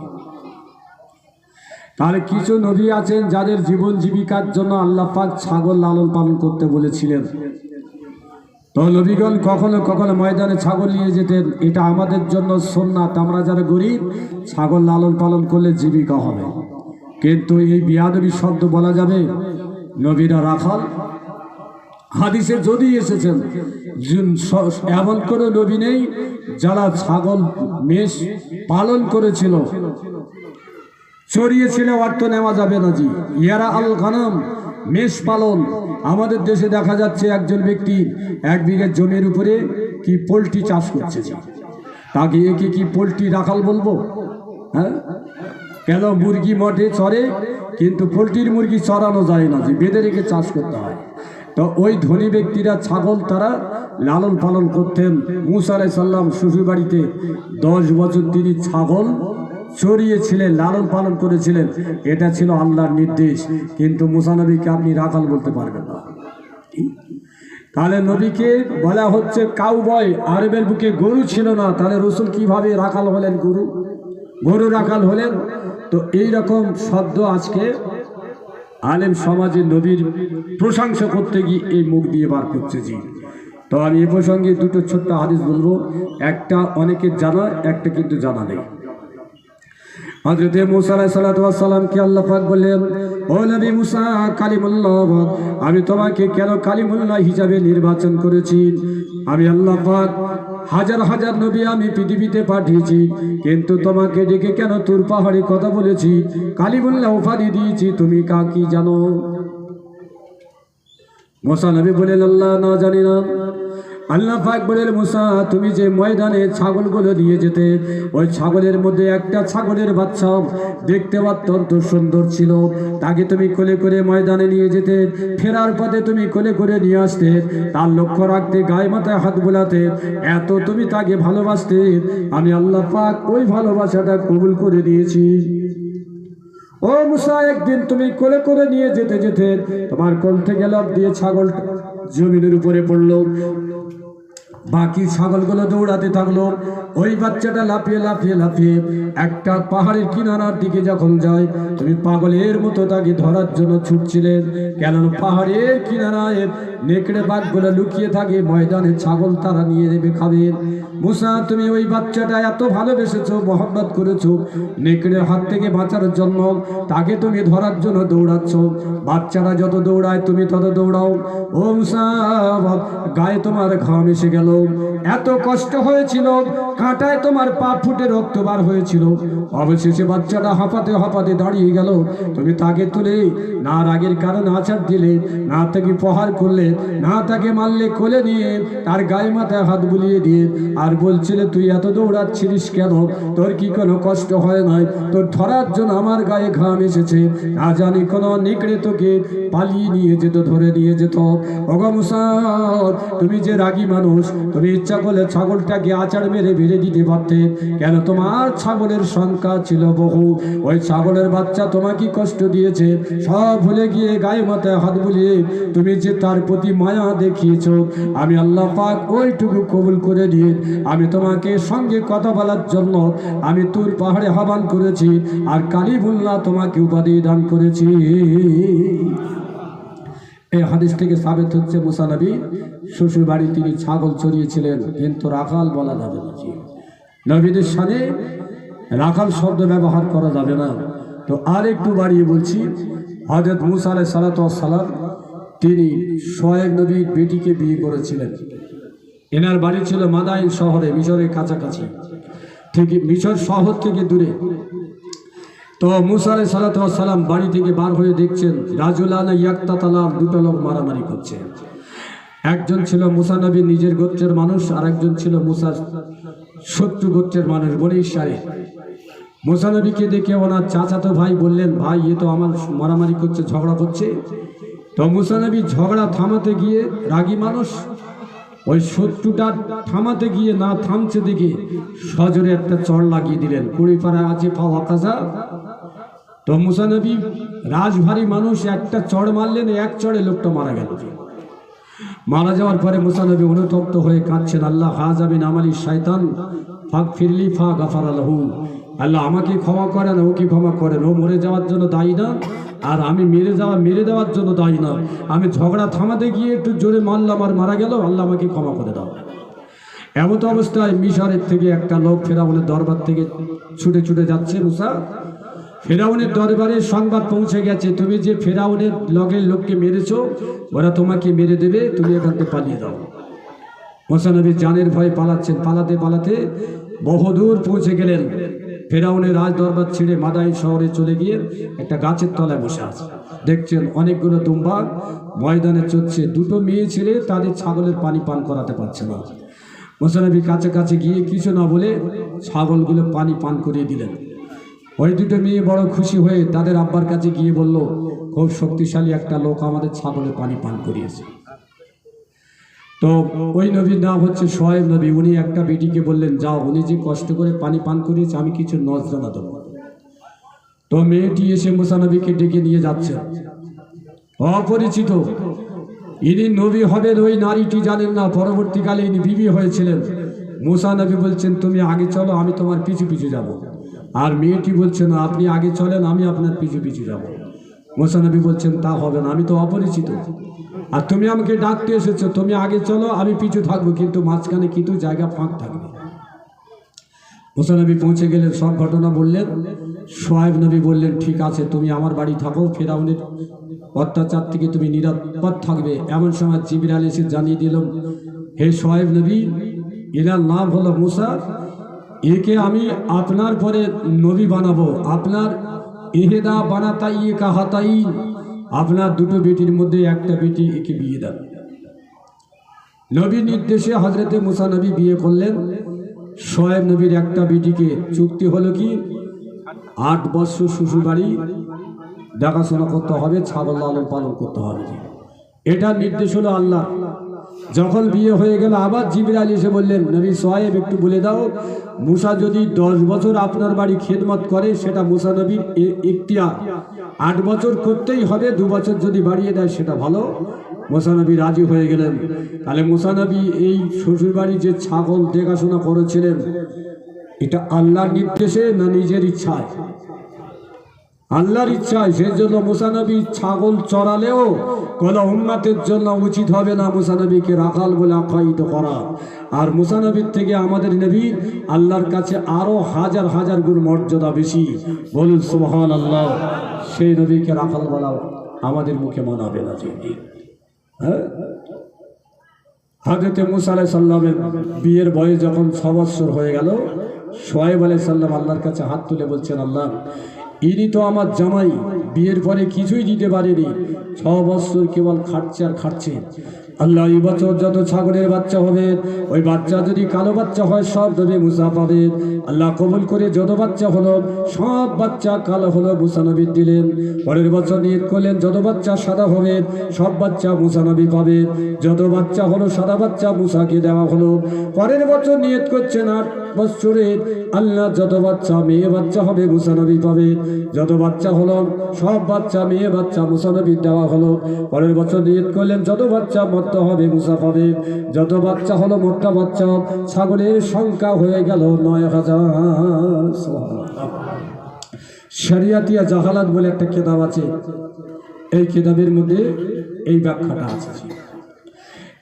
তাহলে কিছু নবী আছেন যাদের জীবন জীবিকার জন্য আল্লাহ পাক ছাগল লালন পালন করতে বলেছিলেন তো নবীগণ কখনো কখনো ময়দানে ছাগল নিয়ে যেতেন এটা আমাদের জন্য সুন্নাত আমরা যারা গরিব ছাগল লালন পালন করলে জীবিকা হবে কিন্তু এই বিয়াদবি শব্দ বলা যাবে নবীরা রাখাল হাদিসে যদি এসেছেন এমন কোনো নবী নেই যারা ছাগল মেষ পালন করেছিল চড়িয়েছিল অর্থ নেওয়া যাবে না জি ইয়ারা আল গানাম মেষ পালন আমাদের দেশে দেখা যাচ্ছে একজন ব্যক্তি 1 বিঘা জমির উপরে কি পোল্ট্রি চাষ করছে তাকে একে কি পোল্ট্রি রাখাল বলবো হ্যাঁ কেন মুরগি মঠে চড়ে কিন্তু পোল্ট্রির মুরগি চড়ানো যায় না যে বেঁধে রেখে চাষ করতে হয় তো ওই ধনী ব্যক্তিরা ছাগল তারা লালন পালন করতেন মুসা আলাইহিস সালাম শ্বশুর বাড়িতে 10 বছর তিনি ছাগল চড়িয়েছিলেন লালন পালন করেছিলেন এটা ছিল আল্লাহর নির্দেশ কিন্তু মুসা নবীকে আপনি রাখাল বলতে পারবেন না তাহলে নবীকে বলা হচ্ছে কাউবয় আরবের বুকে গরু ছিল না তাহলে রাসূল কিভাবে রাখাল হলেন গরু রাখাল হলেন তো এই রকম শব্দ আজকে আলেম সমাজে নবীর প্রশংসা করতে গিয়ে এই মুখ দিয়ে বার করছে জি তো আমি এ প্রসঙ্গে দুটো ছোট্ট হাদিস বলবো একটা অনেকের জানা একটা কিন্তু জানা নেই হযরত মুসা আলাইহিস সালাতু ওয়াস সালামকে আল্লাহ পাক বললেন ও নবী মুসা কালিমুল্লাহ আমি তোমাকে কেন কালিমুল্লাহ হিসাবে নির্বাচন করেছি আমি আল্লাহ পাক হাজার হাজার নবী আমি পৃথিবীতে পাঠিয়েছি কিন্তু তোমাকে ডেকে কেন তুর পাহাড়ে কথা বলেছি কালিমুল্লাহ উপাধি দিয়েছি তুমি কি জানো মুসা নবী বলেন আল্লাহ না জানি না আল্লাহ পাক বলেন মুসা তুমি যে ময়দানে ছাগলগুলো নিয়ে যেতে ওই ছাগলের মধ্যে একটা ছাগলের বাচ্চা দেখতে অত্যন্ত সুন্দর ছিল তাকে তুমি কোলে করে ময়দানে নিয়ে যেতে ফেরার পথে তুমি কোলে করে নিয়ে আসতে তার লক্ষ্য রাখতে গায়ে মাথায় হাত বোলাতে এত তুমি তাকে ভালোবাসতে আমি আল্লাহ পাক ওই ভালোবাসাটা কবুল করে দিয়েছি ও মুসা একদিন তুমি কোলে করে নিয়ে যেতে যেতে তোমার কোল থেকে লাফ দিয়ে ছাগল জমিনের উপরে পড়লো বাকি ছাগলগুলো দৌড়াতে থাকলো ওই বাচ্চাটা লাফিয়ে লাফিয়ে লাফিয়ে একটা পাহাড়ের কিনারার দিকে যখন যায় তুমি পাগলের মতো তাকে ধরার জন্য ছুটছিলেন কেন পাহাড়ের কিনারায় নেকড়ে বাঘগুলো লুকিয়ে থাকে ময়দানে ছাগল তারা নিয়ে যাবে খাবে মুসা তুমি ওই বাচ্চাটা এত ভালোবেসেছো মহব্বত করেছো নেকড়ের হাত থেকে বাঁচার জন্য তাকে তুমি ধরার জন্য দৌড়াচ্ছ বাচ্চারা যত দৌড়ায় তুমি তত দৌড়াও ও মুসা গায়ে তোমার ঘাম এসে গেল এত কষ্ট হয়েছিল, কাঁটায় তোমার পা ফুটে রক্ত বার হয়েছিল, অবশেষে বাচ্চাটা হাঁপাতে হাঁপাতে দাঁড়িয়ে গেল। তুমি তাকে তুলে না রাগের কারণে আছাড় দিলে, না তাকে প্রহার করলে, না তাকে মারলে, কোলে নিয়ে তার গায়ে মাথায় হাত বুলিয়ে দিয়ে আর বলছিলে তুই এত দৌড়াচ্ছিলিস কেন, তোর কি কোনো কষ্ট হয় নাই? তোর ধরার জন্য আমার গায়ে ঘাম এসেছে, না জানি কোনো নিকড়ে তোকে পালিয়ে নিয়ে যেত, ধরে নিয়ে যেত। ওগো মুসা, তুমি যে রাগী মানুষ, তুমি ইচ্ছা করলে ছাগলটাকে আচার মেরে বেড়ে দিতে পারতে, কেন? তোমার ছাগলের সংখ্যা ছিল বহু, ওই ছাগলের বাচ্চা তোমাকে কষ্ট দিয়েছে, সব ভুলে গিয়ে গায়ে মাথায় হাত বুলিয়ে তুমি যে তার প্রতি মায়া দেখিয়েছ, আমি আল্লাহ পাক ওইটুকু কবুল করে দিয়ে আমি তোমাকে সঙ্গে কথা বলার জন্য আমি তুর পাহাড়ে আহ্বান করেছি, আর কালিমুল্লাহ তোমাকে উপাধি দান করেছি। এই হাদিস থেকে সাবিত হচ্ছে মুসা নবী শ্বশুর বাড়ি তিনি ছাগল চড়িয়েছিলেন, কিন্তু রাখাল বলা যাবে না। নবীদের সাথে রাখাল শব্দ ব্যবহার করা যাবে না। তো আর একটু বাড়িয়ে বলছি, হযরত মুসা আলাইহিস সালাতু ওয়াস সালাম তিনি শোয়েব নবীর বেটিকে বিয়ে করেছিলেন। এনার বাড়ি ছিল মাদাইন শহরে, মিশরের কাছাকাছি, থেকে মিশর শহর থেকে দূরে। তো মুসা আলাইহিস সালাতু ওয়াস সালাম বাড়ি থেকে বার হয়ে দেখছেন রাজুলানা ইয়াকতাতালাম, দুটো লোক মারামারি করছে। একজন ছিল মুসা নবীর নিজের গোত্রের মানুষ, আর একজন ছিল মুসার শত্রু গোত্রের মানুষ, বনি ইসরাঈল। মুসা নবীকে দেখে ওনার চাচাতো ভাই বললেন, ভাই এ তো আমার মারামারি করছে, ঝগড়া করছে। তো মুসা নবী ঝগড়া থামাতে গিয়ে, রাগী মানুষ, ওই শত্রুটা থামাতে গিয়ে না থামছে দেখে সজোরে একটা চড় লাগিয়ে দিলেন। কুড়িপাড়া আছে পাওয়া কাজা। তো মুসা নবী রাজভারী মানুষ, একটা চড় মারলেন, এক চড়ে লোকটা মারা গেল। মারা যাওয়ার পরে মুসা নবী অনুতপ্ত হয়ে কাঁদছেন, আল্লাহ হাজাবিন আমালি শয়তান ফাক ফিরলি ফা গাফারা লাহু, আল্লাহ আমাকে ক্ষমা করেন, ওকে ক্ষমা করেন, ও মরে যাওয়ার জন্য দায়ী না, আর আমি মেরে দেওয়ার জন্য দায়ী না। আমি ঝগড়া থামাতে গিয়ে একটু জোরে মারলাম আর মারা গেল, আল্লাহ আমাকে ক্ষমা করে দাও। এমত অবস্থায় মিশরের থেকে একটা লোক ফেরাউনের দরবার থেকে ছুটে ছুটে যাচ্ছে। মুসা, ফেরাউনের দরবারে সংবাদ পৌঁছে গেছে, তুমি যে ফেরাউনের লগের লোককে মেরেছ, ওরা তোমাকে মেরে দেবে, তুমি এখান থেকে পালিয়ে দাও। মুসা নবী জানের ভয়ে পালাচ্ছেন, পালাতে পালাতে বহুদূর পৌঁছে গেলেন। ফেরাউনের রাজ দরবার ছেড়ে মাদাইন শহরে চলে গিয়ে একটা গাছের তলায় বসে আছে। দেখছেন অনেকগুলো দুম্বা ময়দানে চড়ছে, দুটো মেয়ে ছেলে তাদের ছাগলের পানি পান করাতে পারছে না। মুসা নবী কাছে গিয়ে কিছু না বলে ছাগলগুলো পানি পান করিয়ে দিলেন। ওই দুটো মেয়ে বড় খুশি হয়ে তাদের আব্বার কাছে গিয়ে বলল, খুব শক্তিশালী একটা লোক আমাদের ছাগলের পানি পান করিয়েছে। তো ওই নবীর নাম হচ্ছে শোয়েব নবী। উনি একটা বেটিকে বললেন, যাও, উনি যে কষ্ট করে পানি পান করিয়েছে আমি কিছু নজরানা দেবো। তো মেয়েটি এসে মুসা নবীকে ডেকে নিয়ে যাচ্ছে। অপরিচিত, ইনি নবী হবেন ওই নারীটি জানেন না, পরবর্তীকালে ইনি বিবি হয়েছিলেন। মুসা নবী বলছেন, তুমি আগে চলো, আমি তোমার পিছু পিছু যাব। আর মেয়েটি বলছেন, আপনি আগে চলেন, আমি আপনার পিছু পিছু যাব। মুসা নবী বলছেন, তা হবে না, আমি তো অপরিচিত, আর তুমি আমাকে ডাকতে এসেছো, তুমি আগে চলো, আমি পিছু থাকবো, কিন্তু মাঝখানে কিন্তু জায়গা ফাঁক থাকবে। মুসা নবী পৌঁছে গেলেন, সব ঘটনা বললেন। শোয়েব নবী বললেন, ঠিক আছে, তুমি আমার বাড়ি থাকো, ফেরাউনের অত্যাচার থেকে তুমি নিরাপদ থাকবে। এমন সময় জিবরাইল এসে জানিয়ে দিল, হে শোয়েব নবী, এনার নাম হলো মুসা, একে আমি আপনার পরে নবী বানাবো। আপনার ইহেদা বানাতাই কাহাতাই, আপনার দুটো বেটির মধ্যে একটা বেটি একে বিয়ে দেন। নবীর নির্দেশে হযরতে মুসা নবী বিয়ে করলেন শোয়েব নবীর একটা বেটিকে। চুক্তি হলো কি, 8 বছর শ্বশুর বাড়ি দেখাশোনা করতে হবে, ছাগল লালন পালন করতে হবে। এটা নির্দেশ হলো আল্লাহ। যখন বিয়ে হয়ে গেল, আবার জিবরাইল এসে বললেন, নবী শোয়েব একটু বলে দাও, মুসা যদি 10 বছর আপনার বাড়ি খেদমত করে সেটা মুসা নবীর ইখতিয়ার, 8 বছর করতেই হবে, 2 বছর যদি বাড়িয়ে দেয় সেটা ভালো। মুসা নবী রাজি হয়ে গেলেন। তাহলে মুসা নবী এই শ্বশুর বাড়ি যে ছাগল দেখাশোনা করেছিলেন, এটা আল্লাহর নির্দেশে না নিজের ইচ্ছায়? আল্লাহর ইচ্ছায়। সেই জন্য মুসা নবী ছাগল চড়ালেও কোনো উম্মতের জন্য উচিত হবে না মুসা নবীকে রাখাল বলে আখ্যায়িত করা। আর মুসা নবীর থেকে আমাদের নবী আল্লাহর কাছে আরো হাজার হাজার গুণ মর্যাদা বেশি। বলুন সুবহানাল্লাহ। সেই নবীকে রাখাল বলা আমাদের মুখে মানাবে না। হ্যাঁ, হযরত মুসা আলাইহিস সালামের বিয়ের বয়স যখন 6 বছর হয়ে গেল, শুআয়ব আলাইহিস সালাম আল্লাহর কাছে হাত তুলে বলছেন, আল্লাহ ইনি তো আমার জামাই, বিয়ের পরে কিছুই দিতে পারেনি, 6 বছর কেবল খাটছে আর খাটছে। আল্লাহ এই বছর যত ছাগলের বাচ্চা হবে, ওই বাচ্চা যদি কালো বাচ্চা হয় সব ধরে মুসা পাবে। আল্লাহ কবুল করে যত বাচ্চা হলো সব বাচ্চা কালো হলো, মুসা নবী দিলেন। পরের বছর নিয়ত করলেন যত বাচ্চা সাদা হবে সব বাচ্চা মুসা নবী পাবে। যত বাচ্চা হলো সাদা বাচ্চা মুসাকে দেওয়া হলো। পরের বছর নিয়ত করছেন 8 বছরে আল্লাহ যত বাচ্চা মেয়ে বাচ্চা হবে মুসা নবী পাবে। যত বাচ্চা হলো সব বাচ্চা মেয়ে বাচ্চা মুসা নবী দেওয়া হলো। পরের বছর নিয়ত করলেন যত বাচ্চা মত্তা হবে মুসা পাবে। যত বাচ্চা হলো মোটা বাচ্চা, ছাগলের সংখ্যা হয়ে গেল 9000। শরিয়াতিয়া জাহালাত বলে একটা কিতাব আছে, এই কিতাবের মধ্যে এই ব্যাখ্যাটা আছে।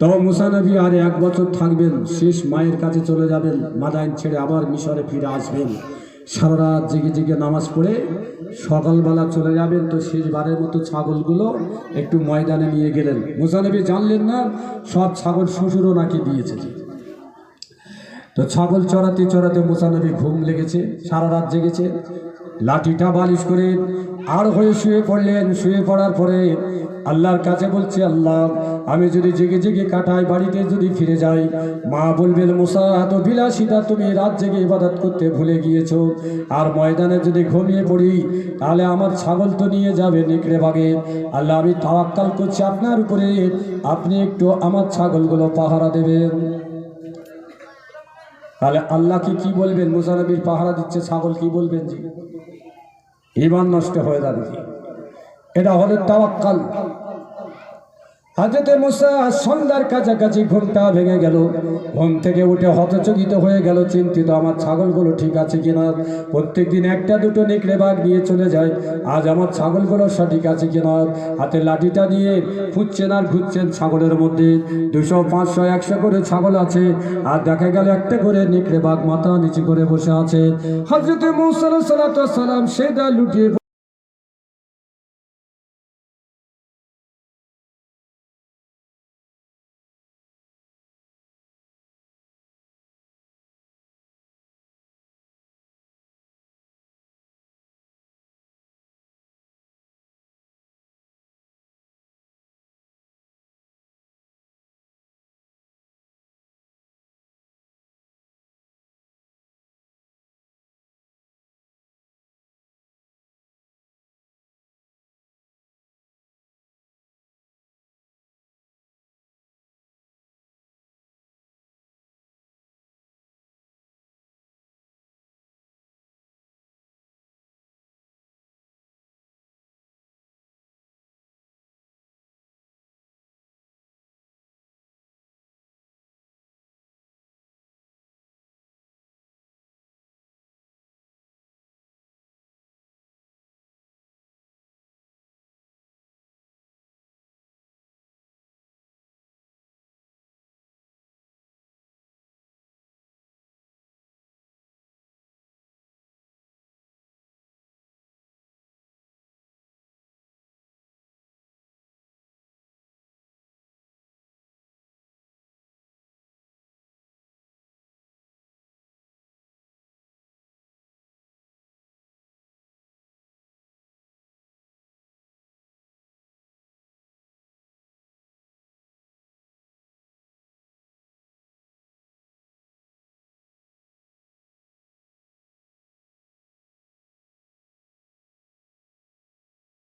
তো মুসা নবী আর 1 বছর থাকবেন, শেষ মায়ের কাছে চলে যাবেন, মাদাইন ছেড়ে আবার মিশরে ফিরে আসবেন। সারা রাত জেগে জেগে নামাজ পড়ে সকালবেলা চলে যাবেন। তো শেষবারের মতো ছাগলগুলো একটু ময়দানে নিয়ে গেলেন। মুসা নবী জানলেন না সব ছাগল শ্বশুরও নাকি দিয়েছে। তো ছাগল চড়াতে চড়াতে মুসা নবী ঘুম লেগেছে, সারা রাত জেগেছে, লাঠিটা বালিশ করে আর হয়ে শুয়ে পড়লেন। শুয়ে পড়ার পরে আল্লাহর কাছে বলছে, আল্লাহ আমি যদি জেগে জেগে কাটাই, বাড়িতে যদি ফিরে যাই, মা বলবেন মুসা এত বিলাসিতা তুমি রাত জেগে ইবাদত করতে ভুলে গিয়েছো। আর ময়দানে যদি ঘুমিয়ে পড়ি তাহলে আমার ছাগল তো নিয়ে যাবে নেকড়ে বাগে। আল্লাহ আমি তাওয়াক্কাল করছি আপনার উপরে, আপনি একটু আমার ছাগলগুলো পাহারা দেবেন। তাহলে আল্লাহকে কি বলবেন? মুসা নবীর পাহারা দিচ্ছে ছাগল, কি বলবেন? জি ঈমান নষ্ট হয়ে যাবে। এটা হলো তাওয়াক্কাল। হযরত মুসা সন্ধ্যার কাছাকাছি ঘুমটা ভেঙে গেল। ঘুম থেকে উঠে হতচকিত হয়ে গেল, চিন্তিত আমার ছাগলগুলো ঠিক আছে কিনা। প্রত্যেকদিন একটা দুটো নেকড়ে বাঘ নিয়ে চলে যায়, আজ আমার ছাগলগুলো সঠিক আছে কিনা। হাতে লাঠিটা দিয়ে খুঁজছেন আর ঘুরছেন ছাগলের মধ্যে। 200, 500, 100 করে ছাগল আছে, আর দেখা গেল একটা করে নেকড়ে বাঘ মাথা নিচু করে বসে আছে। হযরত মুসা আলাইহিস সালাম সেটা লুটিয়ে